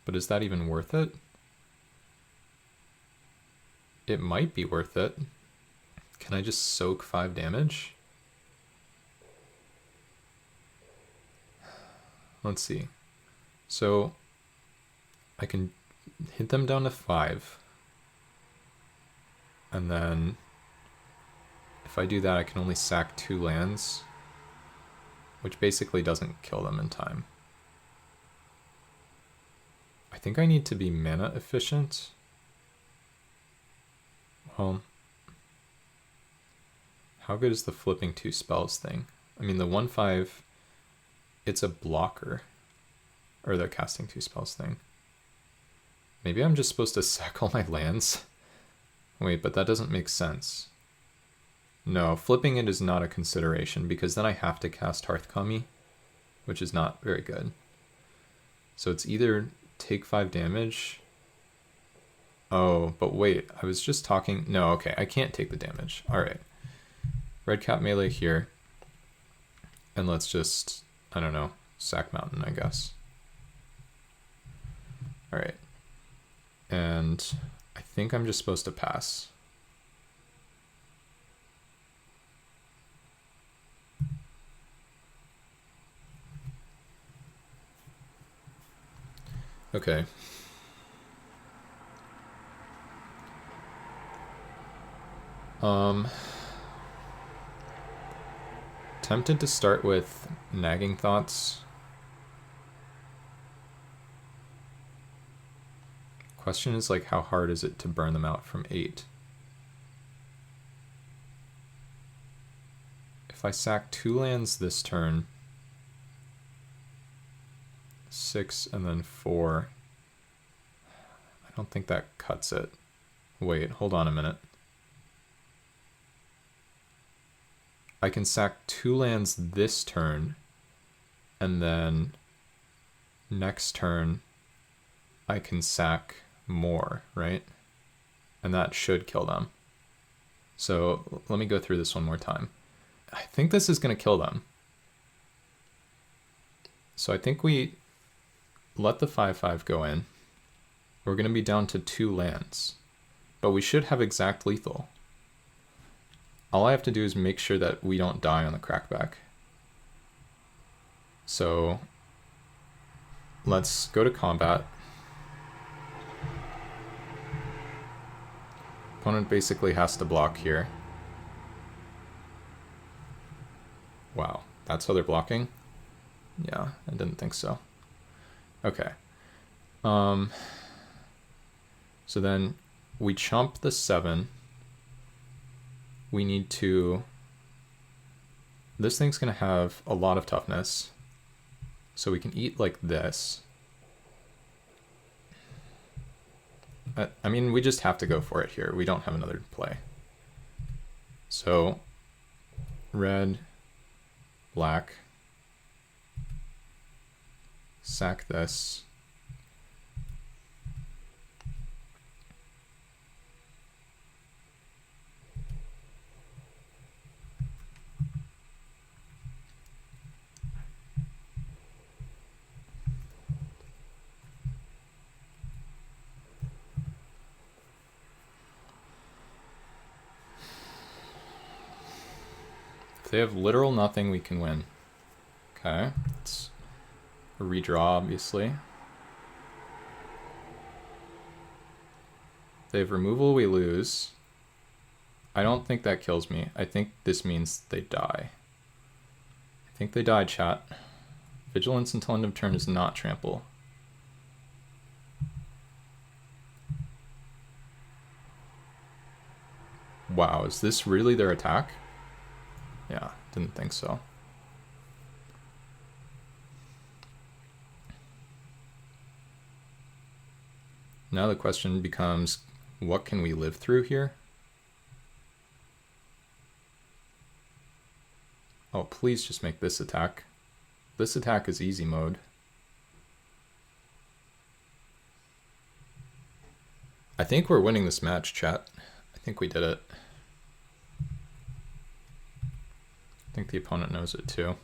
But is that even worth it? it might be worth it. Can I just soak 5 damage? Let's see. So I can hit them down to 5. And then if I do that, I can only sack 2 lands, which basically doesn't kill them in time. I think I need to be mana efficient. Well, how good is the flipping 2 spells thing? I mean, the 1/5, it's a blocker. Or the casting 2 spells thing. Maybe I'm just supposed to sack all my lands? Wait, but that doesn't make sense. No, flipping it is not a consideration, because then I have to cast Hearthkami, which is not very good. So it's either take 5 damage. Oh, but wait, I was just talking. No, okay, I can't take the damage. All right. Red cap melee here. And let's just, I don't know, sack mountain, I guess. All right. And I think I'm just supposed to pass. Okay. Tempted to start with nagging thoughts. Question is like, how hard is it to burn them out from 8? If I sack 2 lands this turn, 6 and then 4, I don't think that cuts it. Wait, hold on a minute. I can sack 2 lands this turn, and then next turn I can sack more, right? And that should kill them. So let me go through this one more time. I think this is going to kill them. So I think we let the 5/5 go in. We're going to be down to 2 lands, but we should have exact lethal. All I have to do is make sure that we don't die on the crackback. So let's go to combat. Opponent basically has to block here. Wow, that's how they're blocking? Yeah, I didn't think so. Okay. So then we chump the 7. We need to... This thing's going to have a lot of toughness. So we can eat like this. I mean, we just have to go for it here. We don't have another play. So, red, black, sack this. If they have literal nothing, we can win. Okay, it's a redraw, obviously. If they have removal, we lose. I don't think that kills me. I think this means they die. I think they die, chat. Vigilance until end of turn is not trample. Wow, is this really their attack? Yeah, didn't think so. Now the question becomes, what can we live through here? Oh, please just make this attack. This attack is easy mode. I think we're winning this match, chat. I think we did it. I think the opponent knows it too.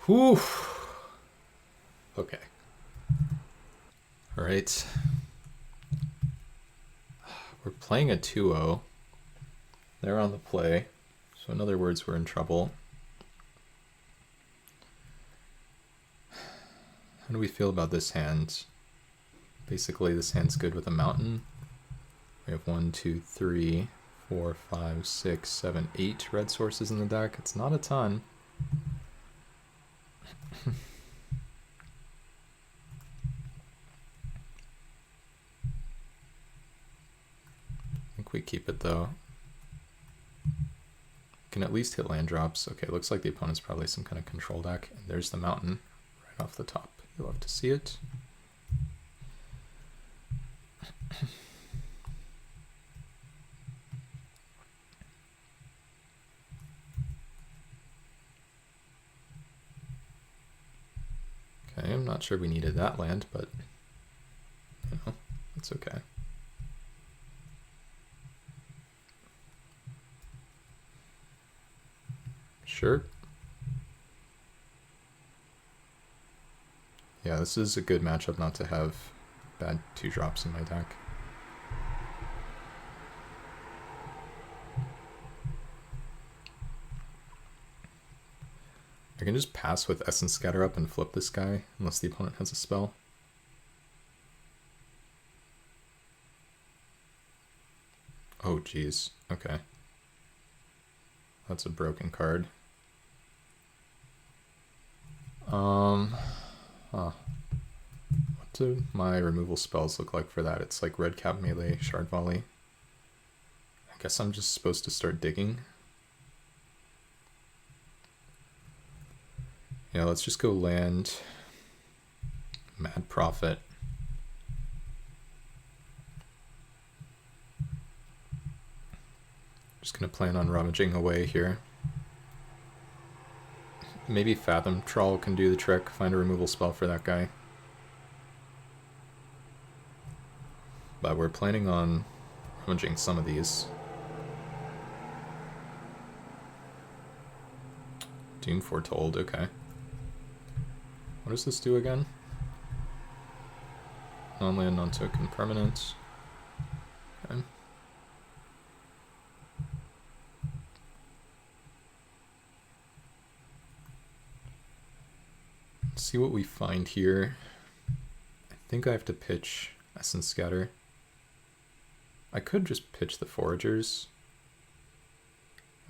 Whew. Okay. All right. We're playing a 2-0. They're on the play. So in other words, we're in trouble. How do we feel about this hand? Basically, this hand's good with a mountain. We have 1, 2, 3, 4, 5, 6, 7, 8 red sources in the deck. It's not a ton. I think we keep it though. Can at least hit land drops. Okay, looks like the opponent's probably some kind of control deck. And there's the mountain right off the top. You'll have to see it. Okay, I'm not sure we needed that land, but you know, it's okay. Sure. Yeah, this is a good matchup not to have bad 2-drops in my deck. I can just pass with Essence Scatter up and flip this guy, unless the opponent has a spell. Oh, geez. Okay. That's a broken card. What do my removal spells look like for that? It's like red cap melee, shard volley. I guess I'm just supposed to start digging. Yeah, let's just go land Mad Prophet. Just gonna plan on rummaging away here. Maybe Fathom Trawl can do the trick, find a removal spell for that guy. But we're planning on rummaging some of these. Doom Foretold, okay. What does this do again? Non-land, non-token, permanent. Okay. Let's see what we find here. I think I have to pitch Essence Scatter. I could just pitch the Foragers.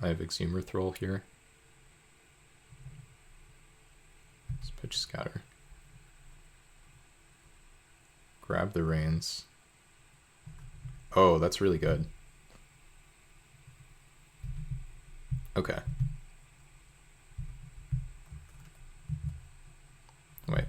I have Exhumer Thrall here. Let's pitch Scatter. Grab the Reins. Oh, that's really good. Okay. Wait.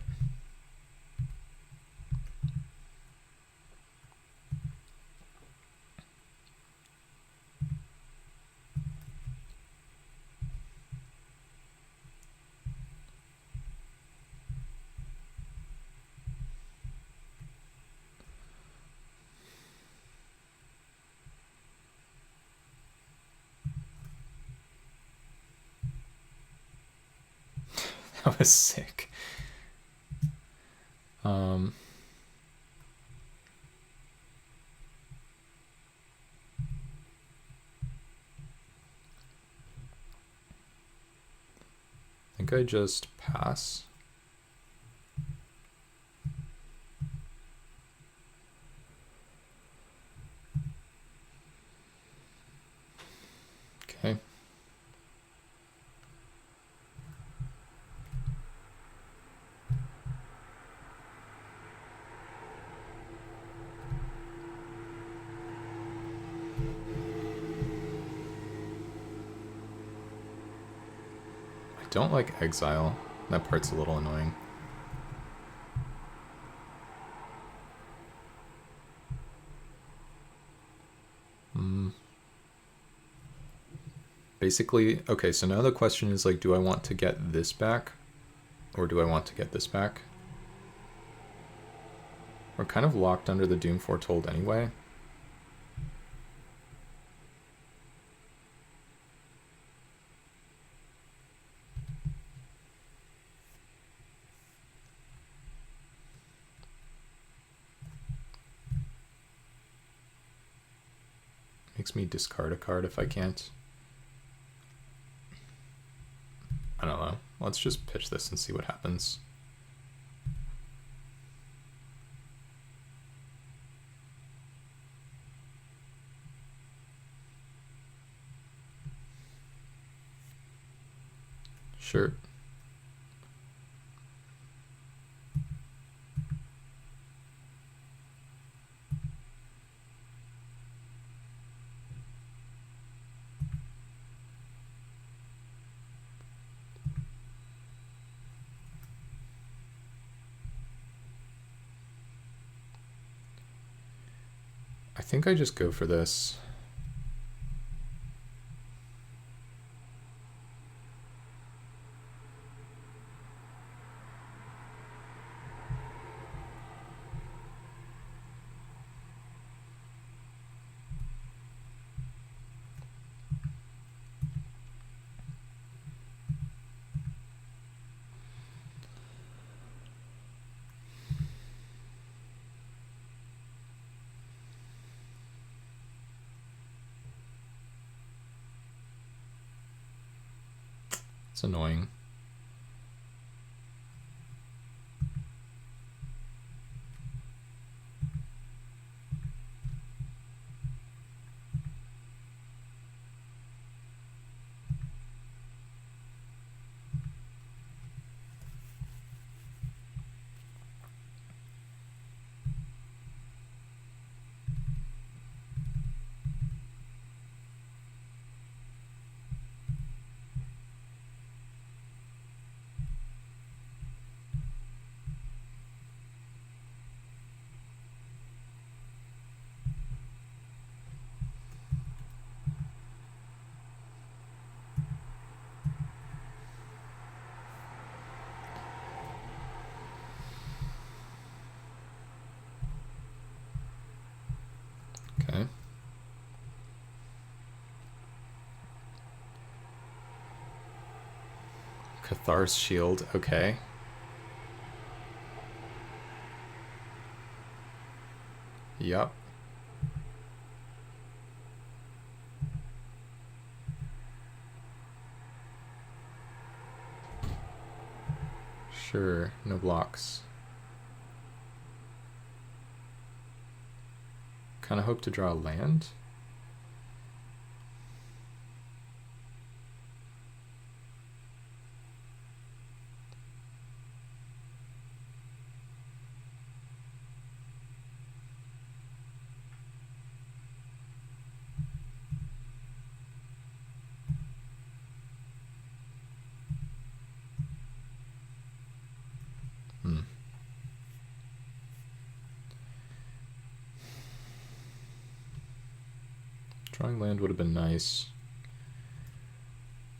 That was sick. I think I just pass. Okay. I don't like Exile. That part's a little annoying. Basically, okay, so now the question is like, do I want to get this back? Or do I want to get this back? We're kind of locked under the Doom Foretold anyway. Makes me discard a card if I can't. I don't know. Let's just pitch this and see what happens. Sure. I think I just go for this. It's annoying. Okay. Cathar's Shield, okay. Yup. Sure, no blocks. Kind of hope to draw a land. Drawing land would have been nice.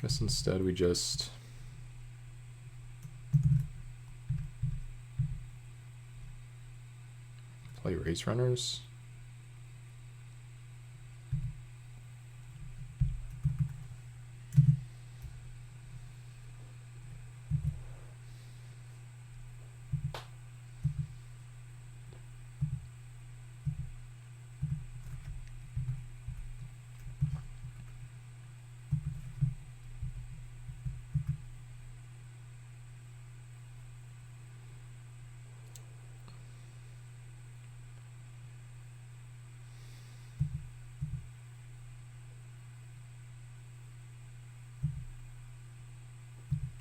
Guess instead we just play race runners.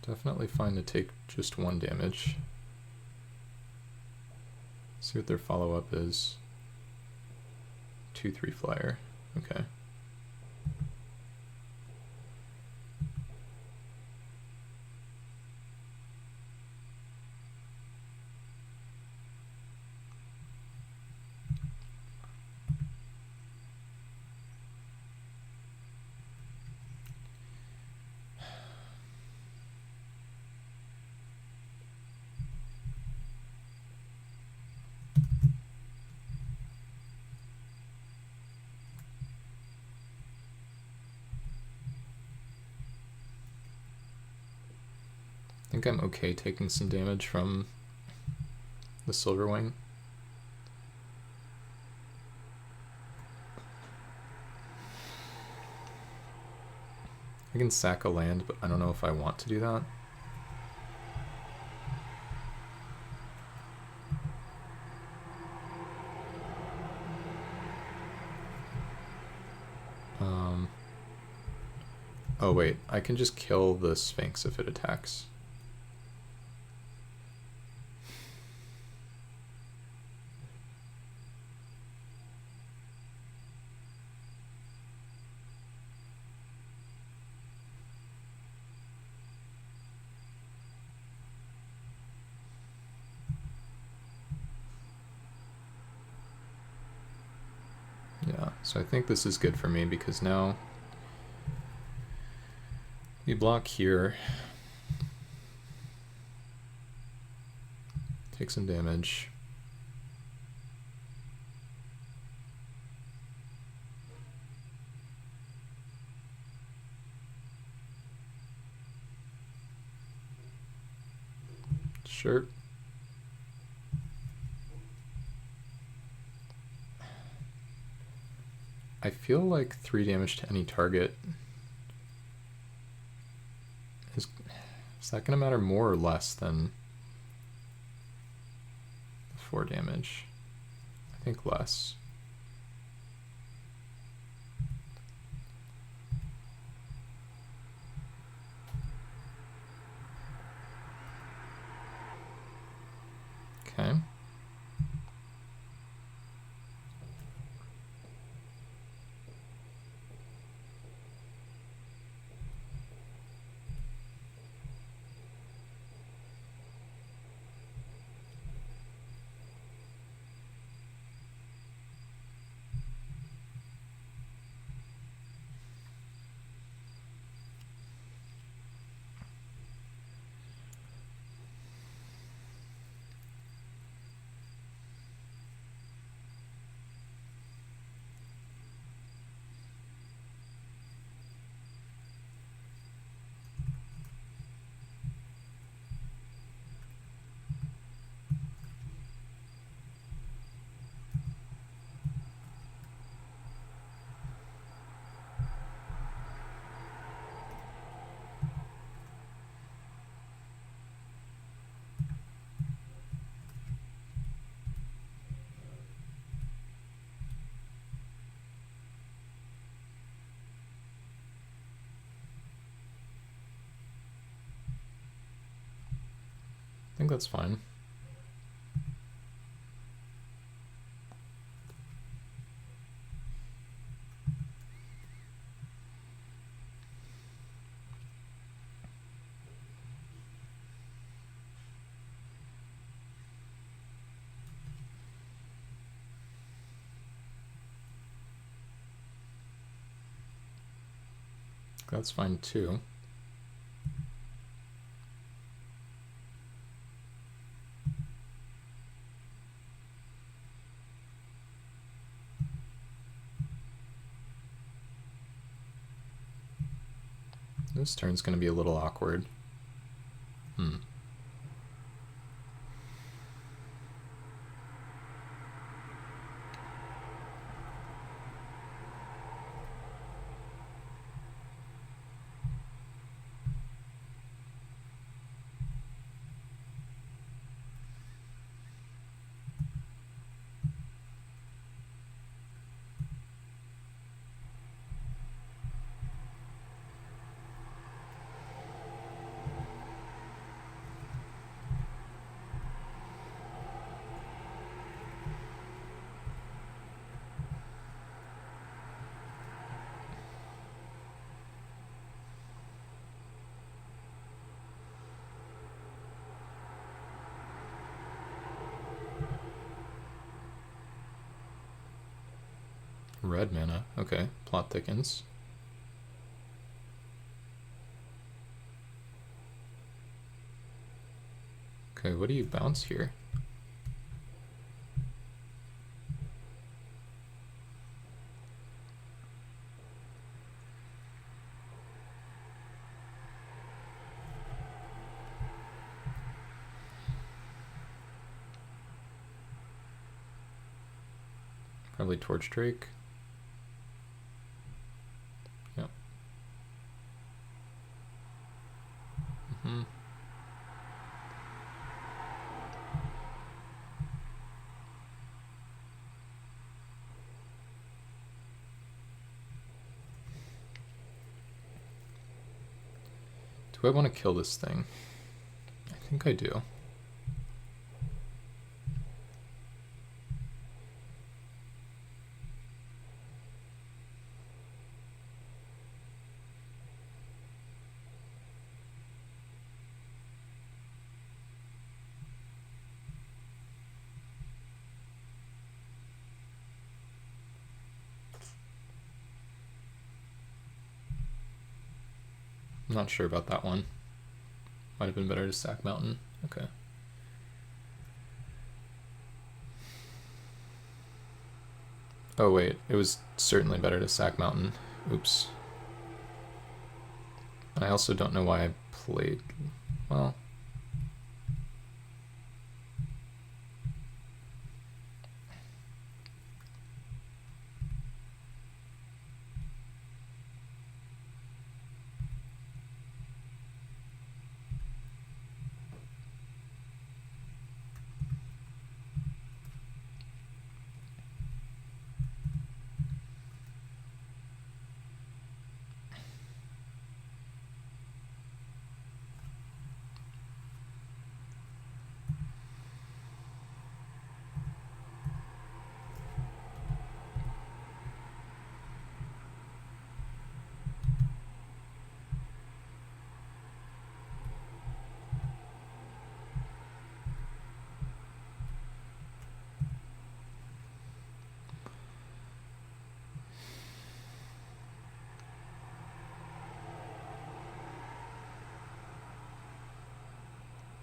Definitely fine to take just 1 damage. See what their follow-up is. 2/3 flyer. Okay. I think I'm okay taking some damage from the Silver Wing. I can sack a land, but I don't know if I want to do that. Oh wait, I can just kill the Sphinx if it attacks. Yeah, so I think this is good for me because now we block here, take some damage. Sure. I feel like 3 damage to any target is that going to matter more or less than 4 damage? I think less. Okay. I think that's fine. That's fine too. This turn's going to be a little awkward. Red mana. Okay, plot thickens. Okay, what do you bounce here? Probably Torch Drake. Yep. Do I want to kill this thing? I think I do. I'm not sure about that one. Might have been better to sack mountain. Okay. Oh wait, it was certainly better to sack mountain. Oops. I also don't know why I played... well...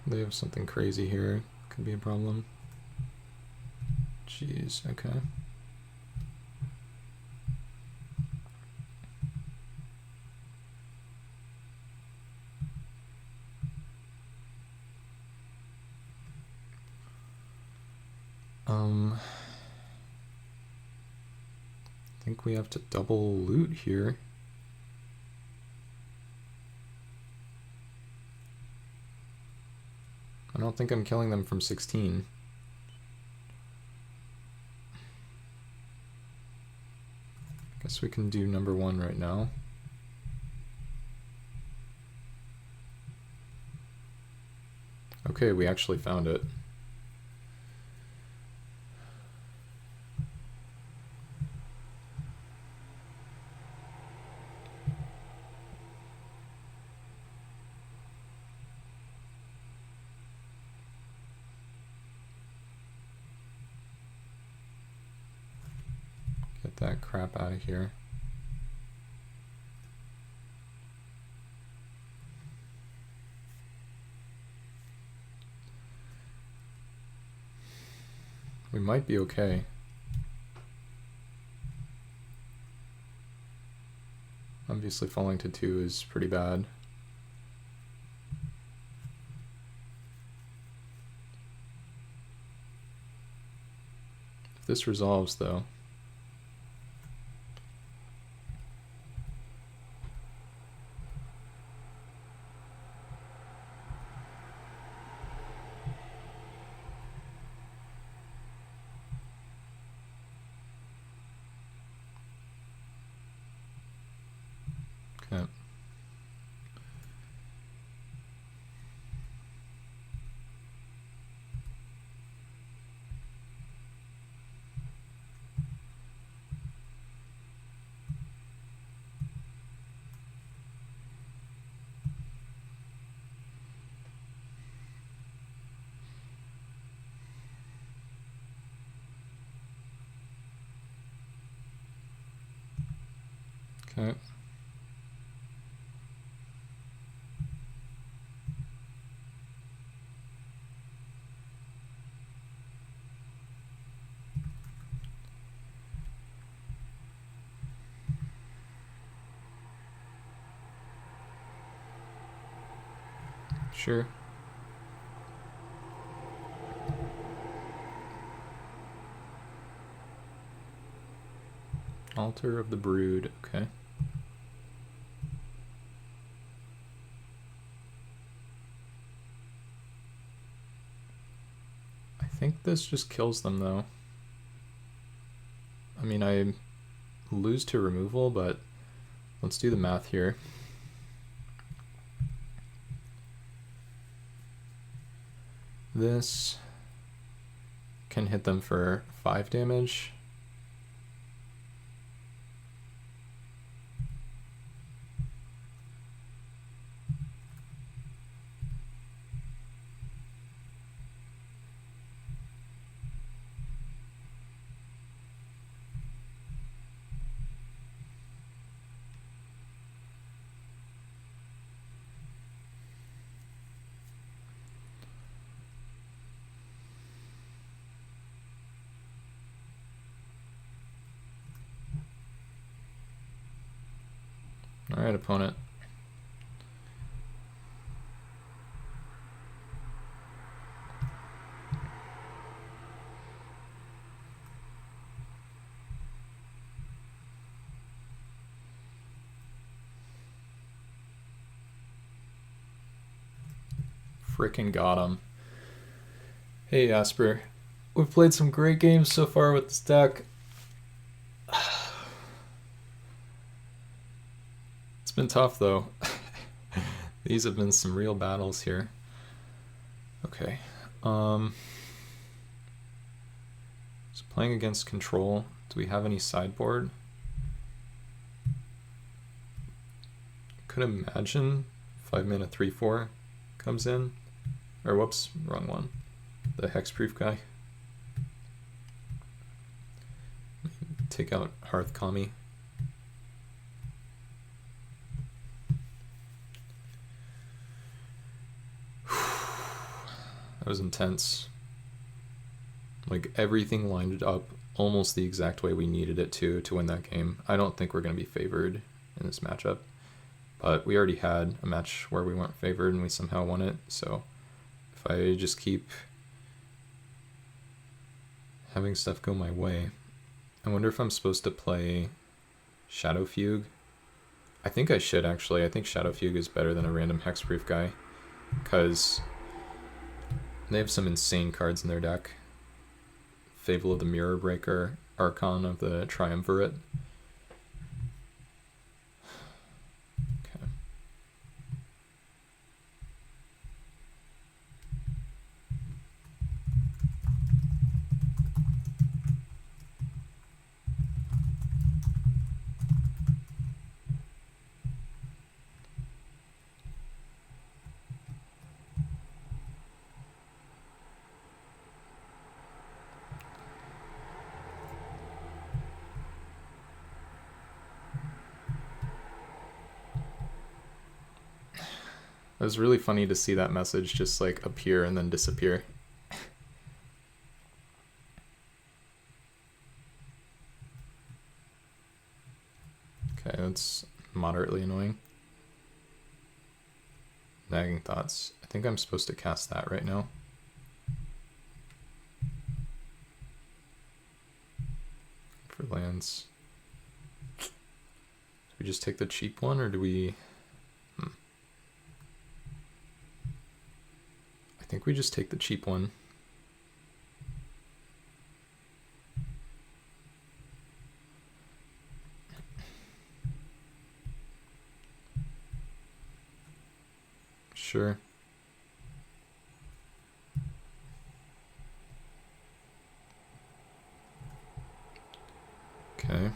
They have something crazy here. Could be a problem. Jeez, okay. I think we have to double loot here. I don't think I'm killing them from 16. Guess we can do number 1 right now. Okay, we actually found it. Get that crap out of here. We might be okay. Obviously falling to 2 is pretty bad. If this resolves though, okay. Okay. Sure. Altar of the Brood, okay. I think this just kills them though. I mean, I lose to removal, but let's do the math here. this. Can hit them for 5 damage. All right, opponent. Frickin' got him. Hey, Asper. We've played some great games so far with this deck. It's been tough, though. These have been some real battles here. Okay. So playing against control. Do we have any sideboard? Could imagine 5 mana 3/4 comes in. Or whoops, wrong one. The hexproof guy. Take out Hearth Kami. That was intense. Like everything lined up almost the exact way we needed it to win that game. I don't think we're going to be favored in this matchup, but we already had a match where we weren't favored and we somehow won it. So if I just keep having stuff go my way, I wonder if I'm supposed to play Shadow Fugue. I think I should actually. I think Shadow Fugue is better than a random hexproof guy because they have some insane cards in their deck. Fable of the Mirror Breaker, Archon of the Triumvirate. Okay. It was really funny to see that message just like appear and then disappear. Okay, that's moderately annoying. Nagging Thoughts. I think I'm supposed to cast that right now. For lands. Do we just take the cheap one or do we... I think we just take the cheap one. Sure. Okay.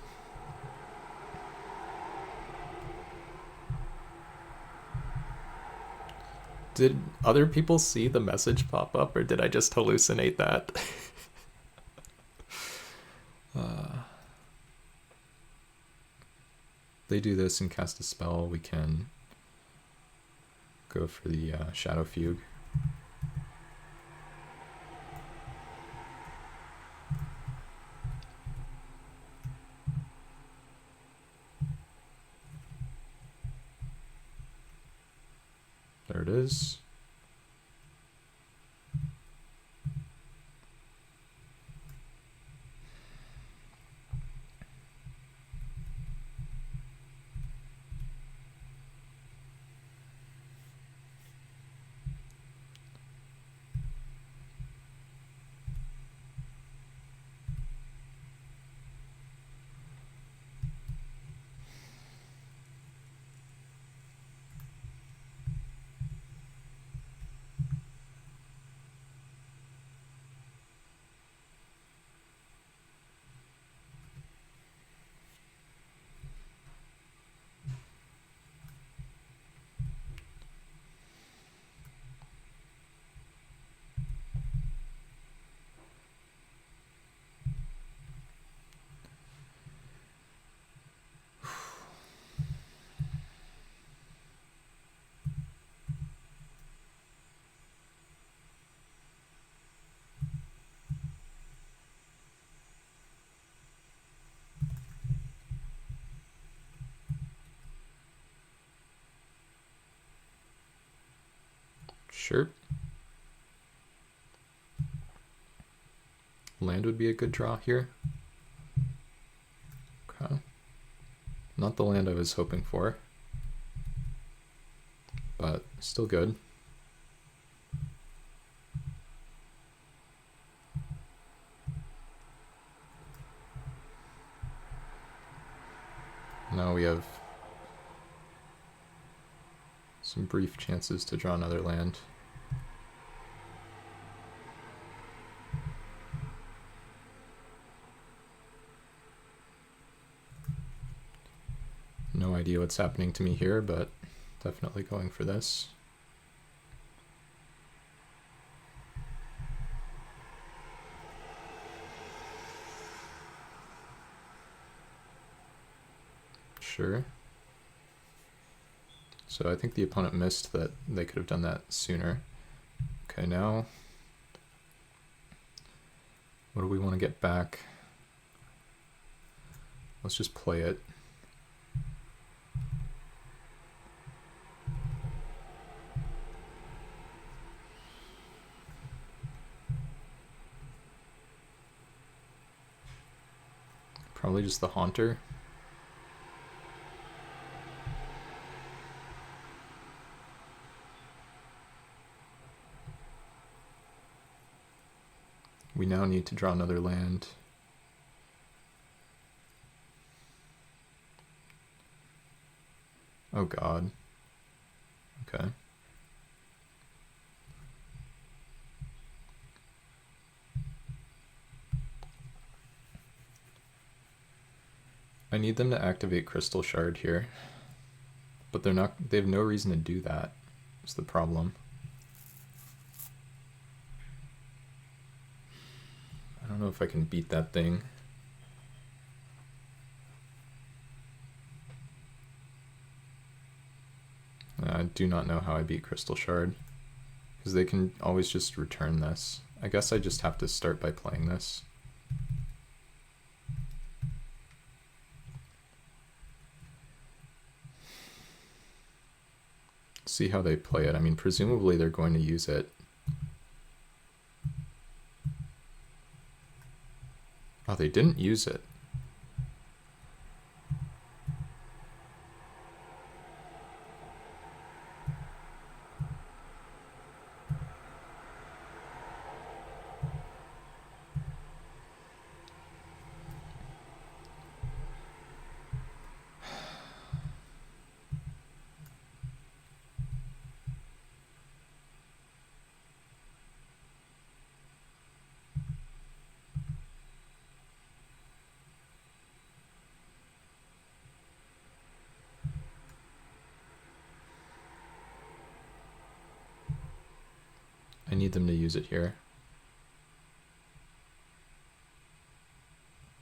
Did other people see the message pop up, or did I just hallucinate that? They do this and cast a spell, we can go for the Shadow Fugue. There it is. Sure. Land would be a good draw here. Okay. Not the land I was hoping for, but still good. Now we have some brief chances to draw another land. No idea what's happening to me here, but definitely going for this. Sure. So I think the opponent missed that they could have done that sooner. Okay, now what do we want to get back? Let's just play it. Probably just the Haunter. We now need to draw another land. Oh god. Okay. I need them to activate Crystal Shard here. But they have no reason to do that. Is the problem. I don't know if I can beat that thing. I do not know how I beat Crystal Shard, because they can always just return this. I guess I just have to start by playing this. See how they play it. I mean, presumably they're going to use it. Oh, they didn't use it. I need them to use it here.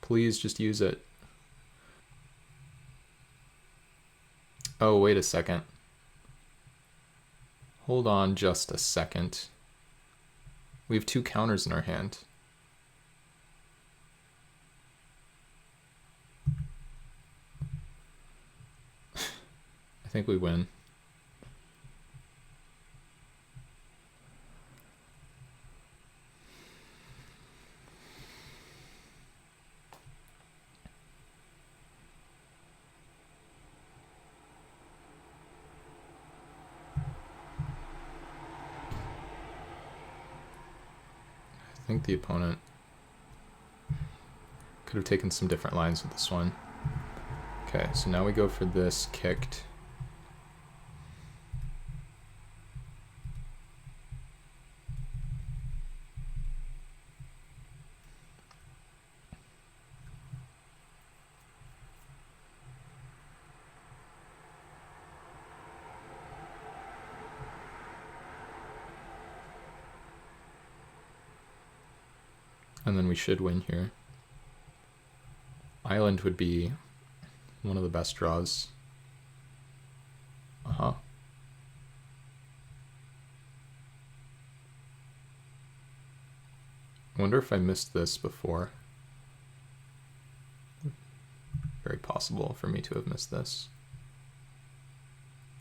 Please just use it. Oh, wait a second. Hold on just a second. We have 2 counters in our hand. I think we win. I think the opponent could have taken some different lines with this one. Okay, so now we go for this kicked. And then we should win here. Island would be one of the best draws. Uh-huh. Wonder if I missed this before. Very possible for me to have missed this.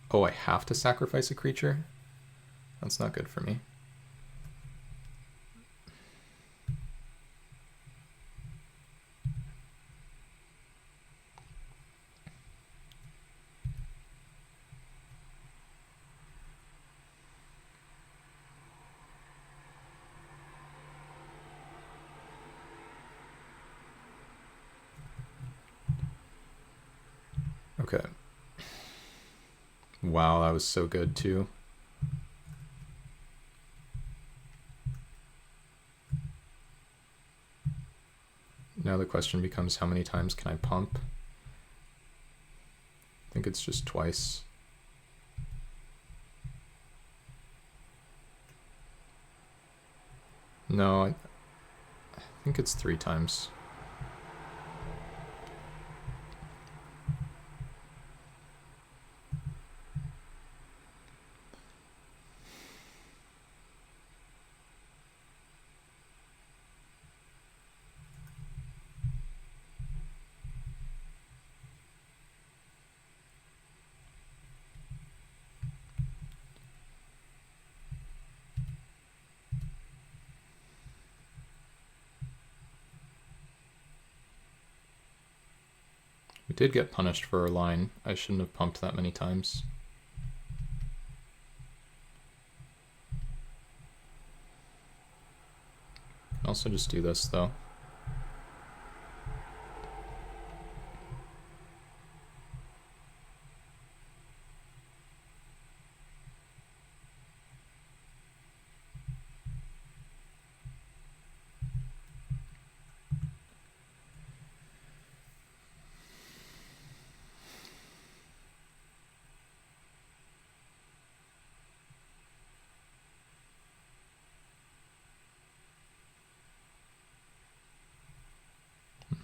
Oh, I have to sacrifice a creature? That's not good for me. Okay. Wow, that was so good too. Now the question becomes, how many times can I pump? I think it's just twice. No, I think it's 3 times. We did get punished for our line. I shouldn't have pumped that many times. I'll also just do this though.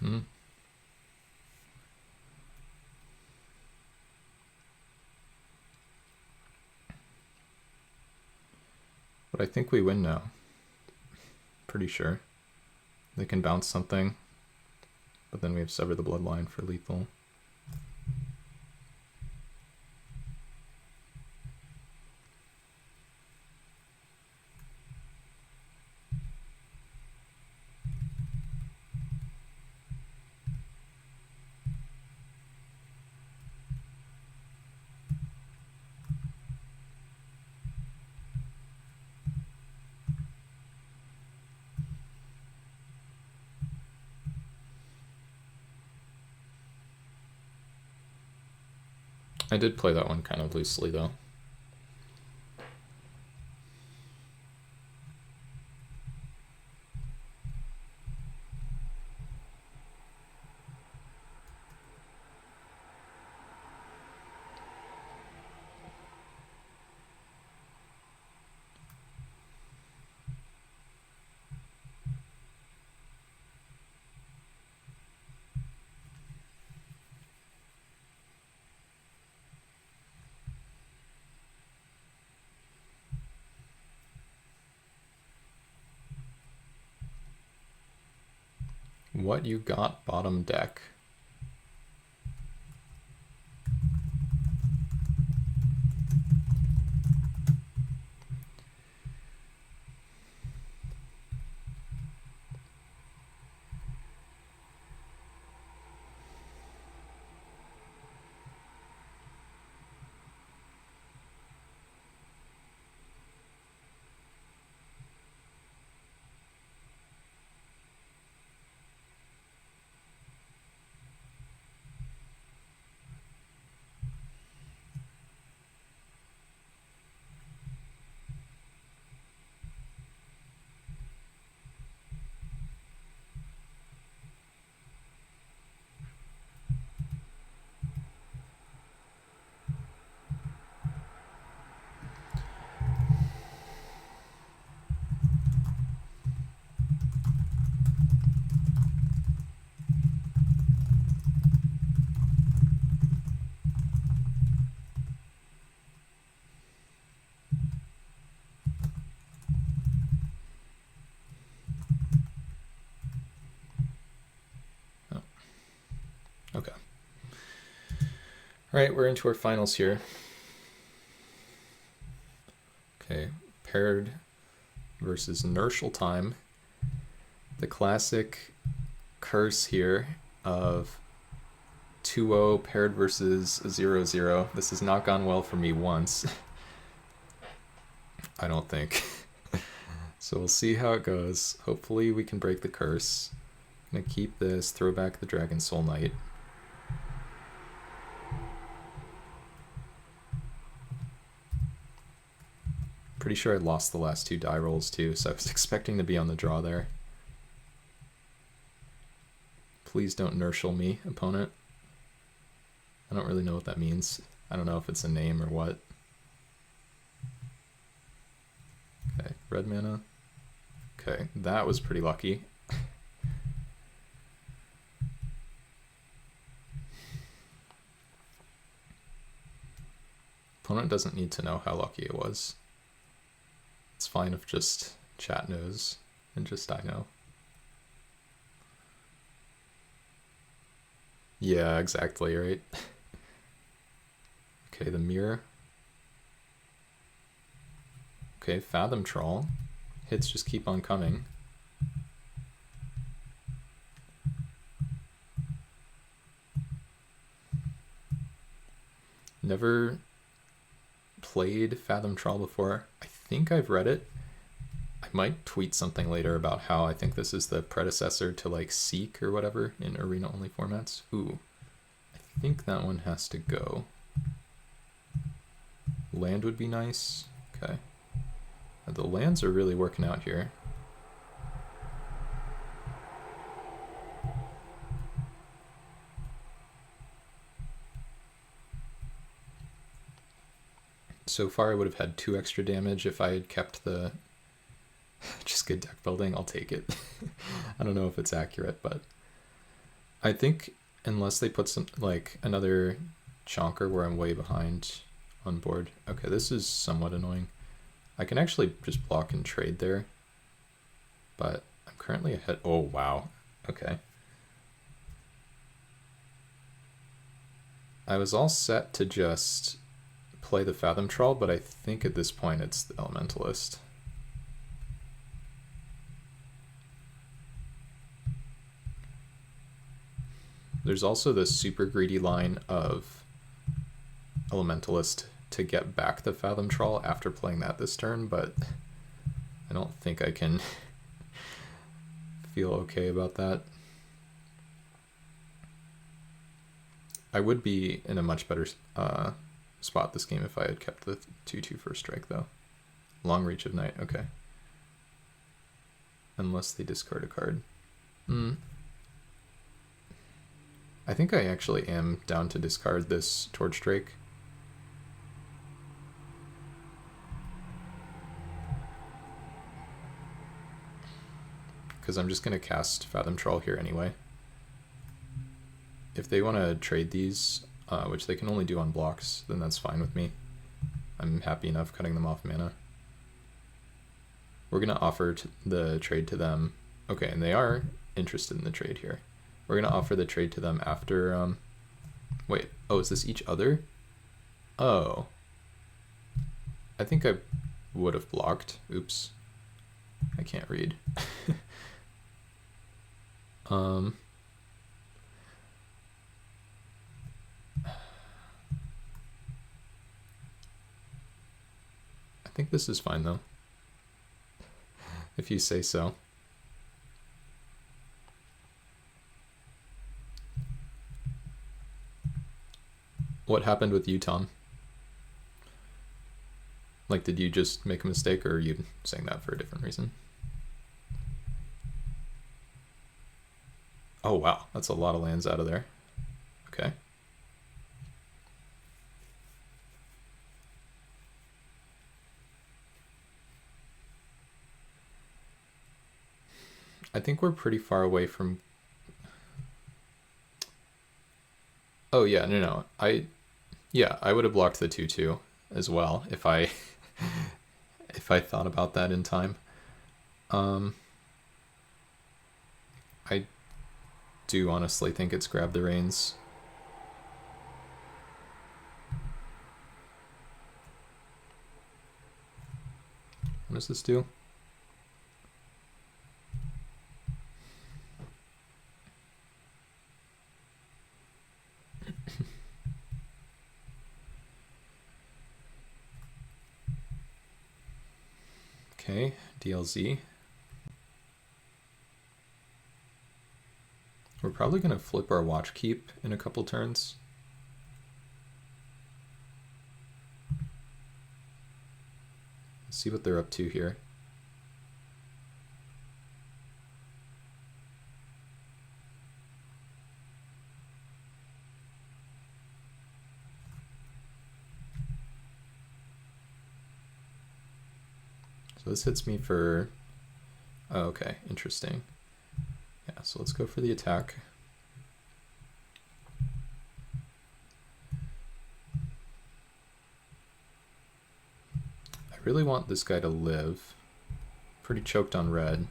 Mm-hmm. But I think we win now. Pretty sure. They can bounce something, but then we have Sever the Bloodline for lethal. I did play that one kind of loosely though. What you got bottom deck? Oh. Okay. All right, we're into our finals here. Okay, Paired versus inertial time. The classic curse here of 2-0 paired versus 0-0. This has not gone well for me once. I don't think. So we'll see how it goes. Hopefully we can break the curse. I'm gonna keep this, throw back the Dragon Soul Knight. Pretty sure I lost the last 2 die rolls too, so I was expecting to be on the draw there. Please don't inertial me, opponent. I don't really know what that means. I don't know if it's a name or what. Okay, red mana. Okay, that was pretty lucky. Opponent doesn't need to know how lucky it was. It's fine if just chat knows and just I know. Yeah, exactly, right? Okay, the mirror. Okay, Fathom Troll. Hits just keep on coming. Never played Fathom Troll before. I think I've read it. I might tweet something later about how I think this is the predecessor to like Seek or whatever in arena only formats. Ooh, I think that one has to go. Land would be nice. Okay. The lands are really working out here. So far I would have had 2 extra damage if I had kept the just good deck building. I'll take it. I don't know if it's accurate, but I think unless they put some like another chonker where I'm way behind on board. Okay, this is somewhat annoying. I can actually just block and trade there, but I'm currently ahead. Oh, wow. Okay. I was all set to just play the Fathom Troll, but I think at this point it's the Elementalist. There's also the super greedy line of Elementalist to get back the Fathom Troll after playing that this turn, but I don't think I can feel okay about that. I would be in a much better spot this game if I had kept the 2/2 first strike though. Long Reach of Night, okay. Unless they discard a card. I think I actually am down to discard this Torch Drake. Because I'm just going to cast Fathom Troll here anyway. If they want to trade these, which they can only do on blocks, then that's fine with me. I'm happy enough cutting them off mana. We're going to offer the trade to them. Okay, and they are interested in the trade here. We're going to offer the trade to them after... wait, oh, is this each other? Oh. I think I would have blocked. Oops. I can't read. I think this is fine though, if you say so. What happened with you, Tom? Like, did you just make a mistake, or are you saying that for a different reason? Oh wow, that's a lot of lands out of there. Okay. I think we're pretty far away from... Oh yeah, no. Yeah, I would have blocked the 2/2 as well if I if I thought about that in time. I do honestly think it's Grab the Reins. does this do? Okay, DLZ. We're probably going to flip our watch keep in a couple turns. Let's see what they're up to here. So this hits me for, oh, okay, interesting. Yeah, so let's go for the attack. I really want this guy to live. Pretty choked on red.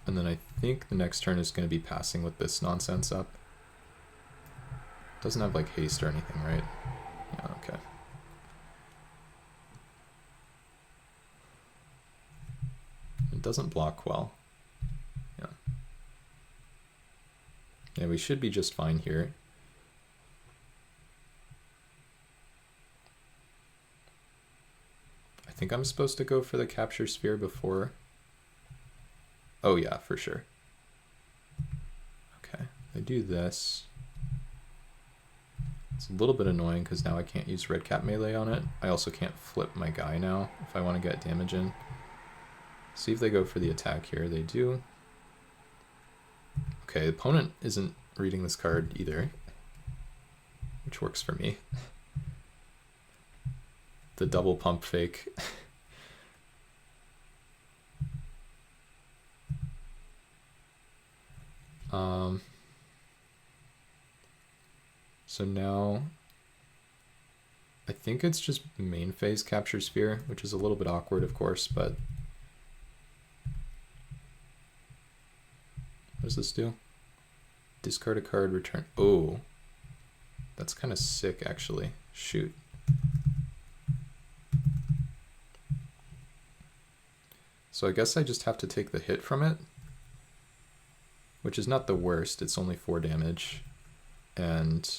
And then I think the next turn is going to be passing with this nonsense up. Doesn't have like haste or anything, right? Yeah, okay. It doesn't block well. Yeah. Yeah, we should be just fine here. I think I'm supposed to go for the capture sphere before. Oh yeah, for sure. Okay, I do this. It's a little bit annoying because now I can't use red cap melee on it. I also can't flip my guy now if I want to get damage in. See if they go for the attack here. They do. Okay, the opponent isn't reading this card either, which works for me. The double pump fake. So now I think it's just main phase capture sphere, which is a little bit awkward, of course, but what does this do? Discard a card, return. Oh, that's kind of sick, actually. Shoot. So I guess I just have to take the hit from it, which is not the worst. It's only 4 damage, and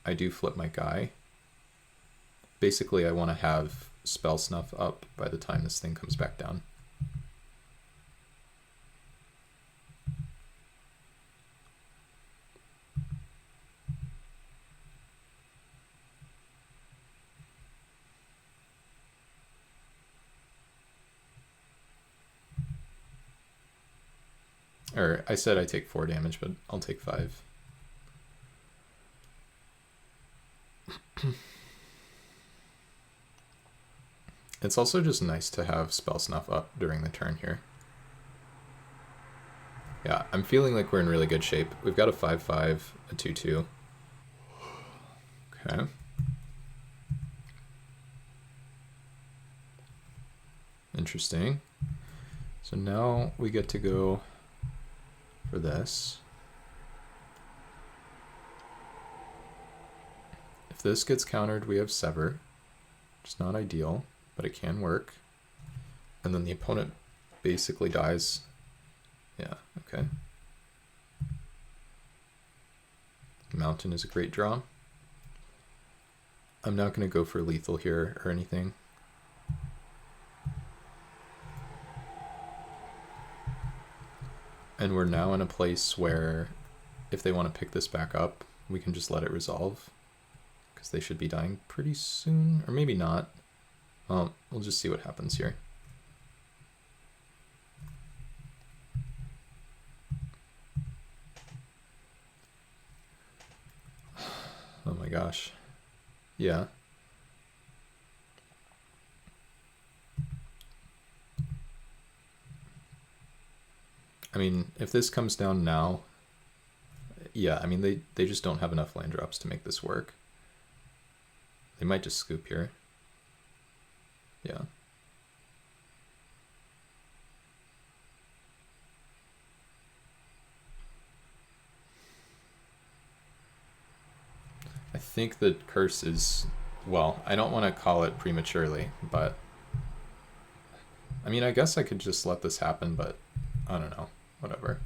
I do flip my guy. Basically, I want to have spell snuff up by the time this thing comes back down. Or I said I take 4 damage, but I'll take 5. It's also just nice to have spell snuff up during the turn here. Yeah, I'm feeling like we're in really good shape. We've got a 5/5, a 2/2. Okay. Interesting. So now we get to go for this. If this gets countered, we have Sever. It's not ideal, but it can work. And then the opponent basically dies. Yeah, okay. Mountain is a great draw. I'm not going to go for lethal here or anything. And we're now in a place where if they want to pick this back up, we can just let it resolve. Because they should be dying pretty soon, or maybe not. Well, we'll just see what happens here. Oh my gosh. Yeah. I mean, if this comes down now, yeah, I mean, they just don't have enough land drops to make this work. They might just scoop here. Yeah. I think the curse is, well, I don't want to call it prematurely, but I mean, I guess I could just let this happen, but I don't know, whatever.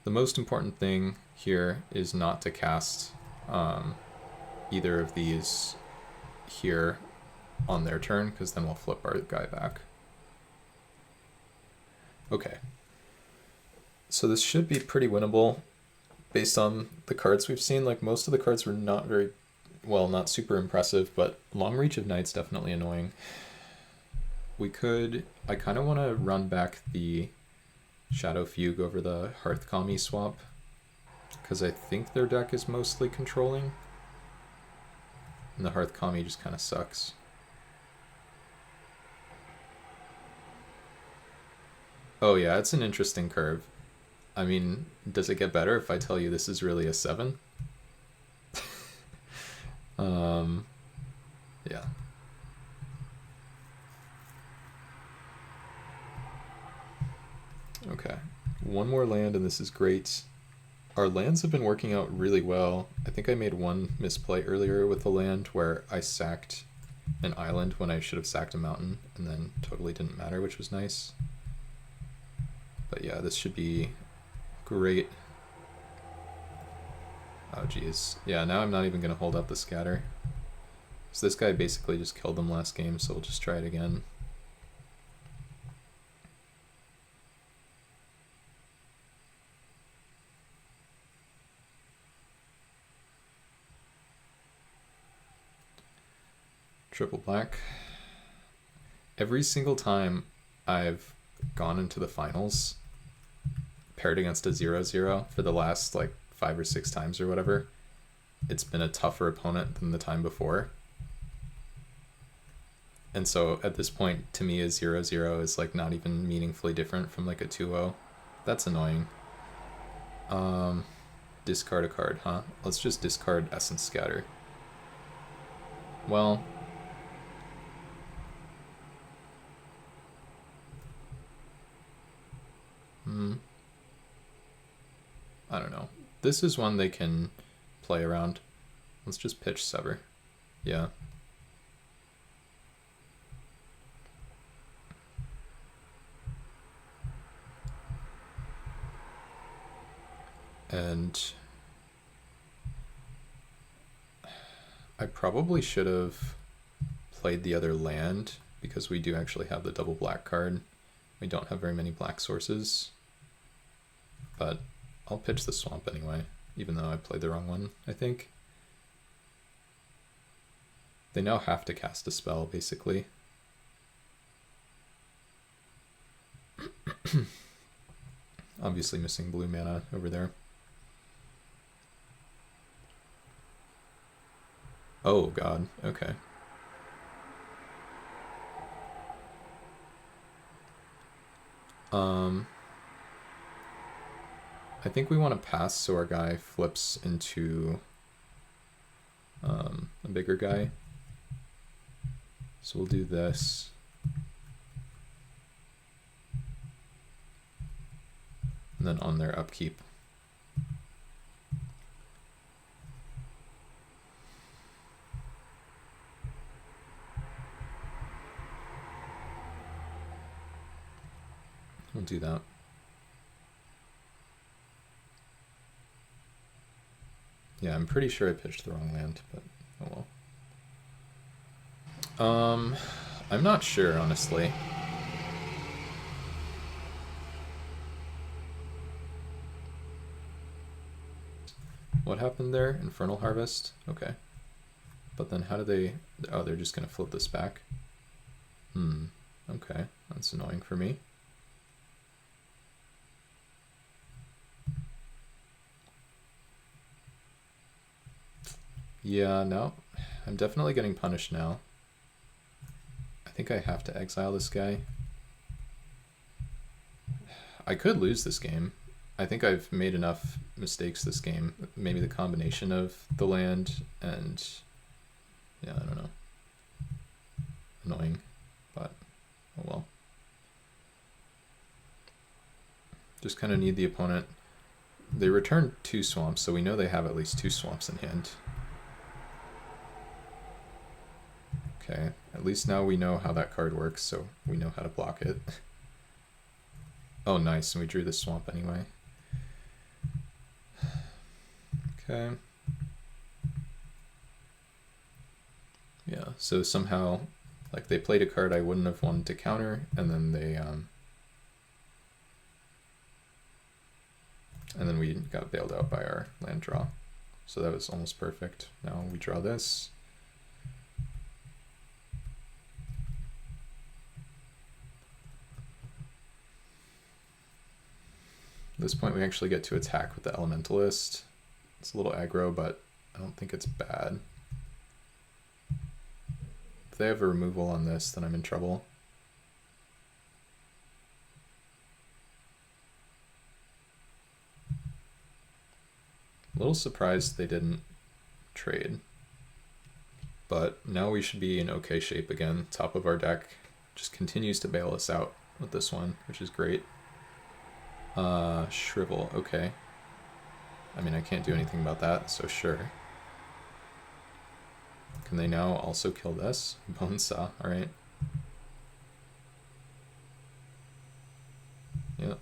The most important thing here is not to cast either of these here on their turn, because then we'll flip our guy back. Okay. So this should be pretty winnable based on the cards we've seen. Like, most of the cards were not very, well, not super impressive, but Long Reach of Night's definitely annoying. We could, I kind of want to run back the Shadow Fugue over the Hearth Kami swap, because I think their deck is mostly controlling, and the Hearth Kami just kind of sucks. Oh yeah, it's an interesting curve. I mean, does it get better if I tell you this is really a 7? Yeah. Okay, one more land and this is great. Our lands have been working out really well. I think I made one misplay earlier with the land where I sacked an island when I should have sacked a mountain, and then totally didn't matter, which was nice. But yeah, this should be great. Oh geez. Yeah, now I'm not even going to hold up the scatter. So this guy basically just killed them last game, so we'll just try it again. Triple black. Every single time I've gone into the finals paired against a 0-0 for the last like 5 or 6 times or whatever, it's been a tougher opponent than the time before. And so at this point, to me, a 0-0 is like not even meaningfully different from like a 2-0. That's annoying. Discard a card, huh? Let's just discard Essence Scatter. Well, I don't know. This is one they can play around. Let's just pitch Sever. Yeah. And I probably should have played the other land, because we do actually have the double black card. We don't have very many black sources, but I'll pitch the swamp anyway, even though I played the wrong one, I think. They now have to cast a spell, basically. Obviously missing blue mana over there. Oh god, okay. I think we want to pass so our guy flips into a bigger guy. So we'll do this. And then on their upkeep. We'll do that. Yeah, I'm pretty sure I pitched the wrong land, but oh well. I'm not sure, honestly. What happened there? Infernal Harvest? Okay. But then how do they... Oh, they're just going to flip this back? Okay. That's annoying for me. Yeah, no. I'm definitely getting punished now. I think I have to exile this guy. I could lose this game. I think I've made enough mistakes this game. Maybe the combination of the land and... Yeah, I don't know. Annoying, but oh well. Just kind of need the opponent. They returned 2 swamps, so we know they have at least 2 swamps in hand. Okay, at least now we know how that card works, so we know how to block it. Oh, nice, and we drew the swamp anyway. Okay. Yeah, so somehow, like, they played a card I wouldn't have wanted to counter, and then they, and then we got bailed out by our land draw. So that was almost perfect. Now we draw this. At this point we actually get to attack with the Elementalist. It's a little aggro, but I don't think it's bad. If they have a removal on this, then I'm in trouble. A little surprised they didn't trade. But now we should be in okay shape again. Top of our deck just continues to bail us out with this one, which is great. Shrivel, okay. I mean, I can't do anything about that, so sure. Can they now also kill this? Bone Saw, alright. Yep.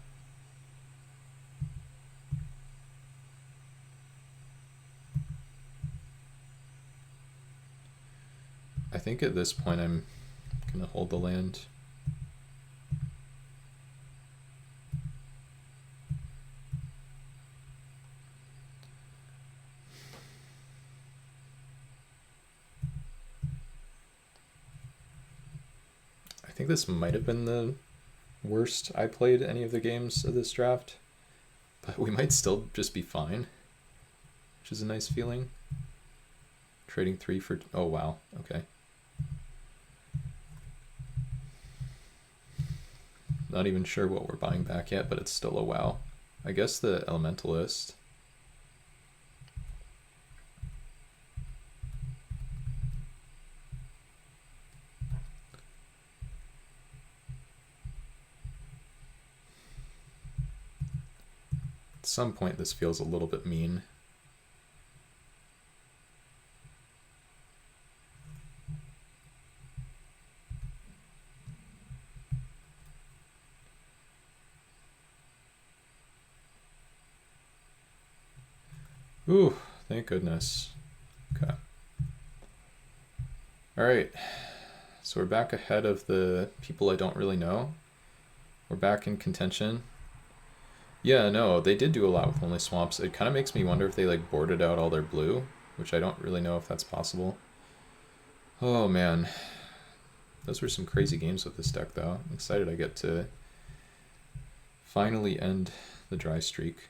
I think at this point I'm gonna hold the land. I think this might have been the worst I played any of the games of this draft, but we might still just be fine, which is a nice feeling. Trading 3 for, oh wow, okay. Not even sure what we're buying back yet, but it's still a wow. I guess the Elementalist. At some point this feels a little bit mean. Ooh, thank goodness. Okay. Alright, so we're back ahead of the people I don't really know. We're back in contention. Yeah, no, they did do a lot with only swamps. It kind of makes me wonder if they like boarded out all their blue, which I don't really know if that's possible. Oh man, those were some crazy games with this deck though. I'm excited I get to finally end the dry streak.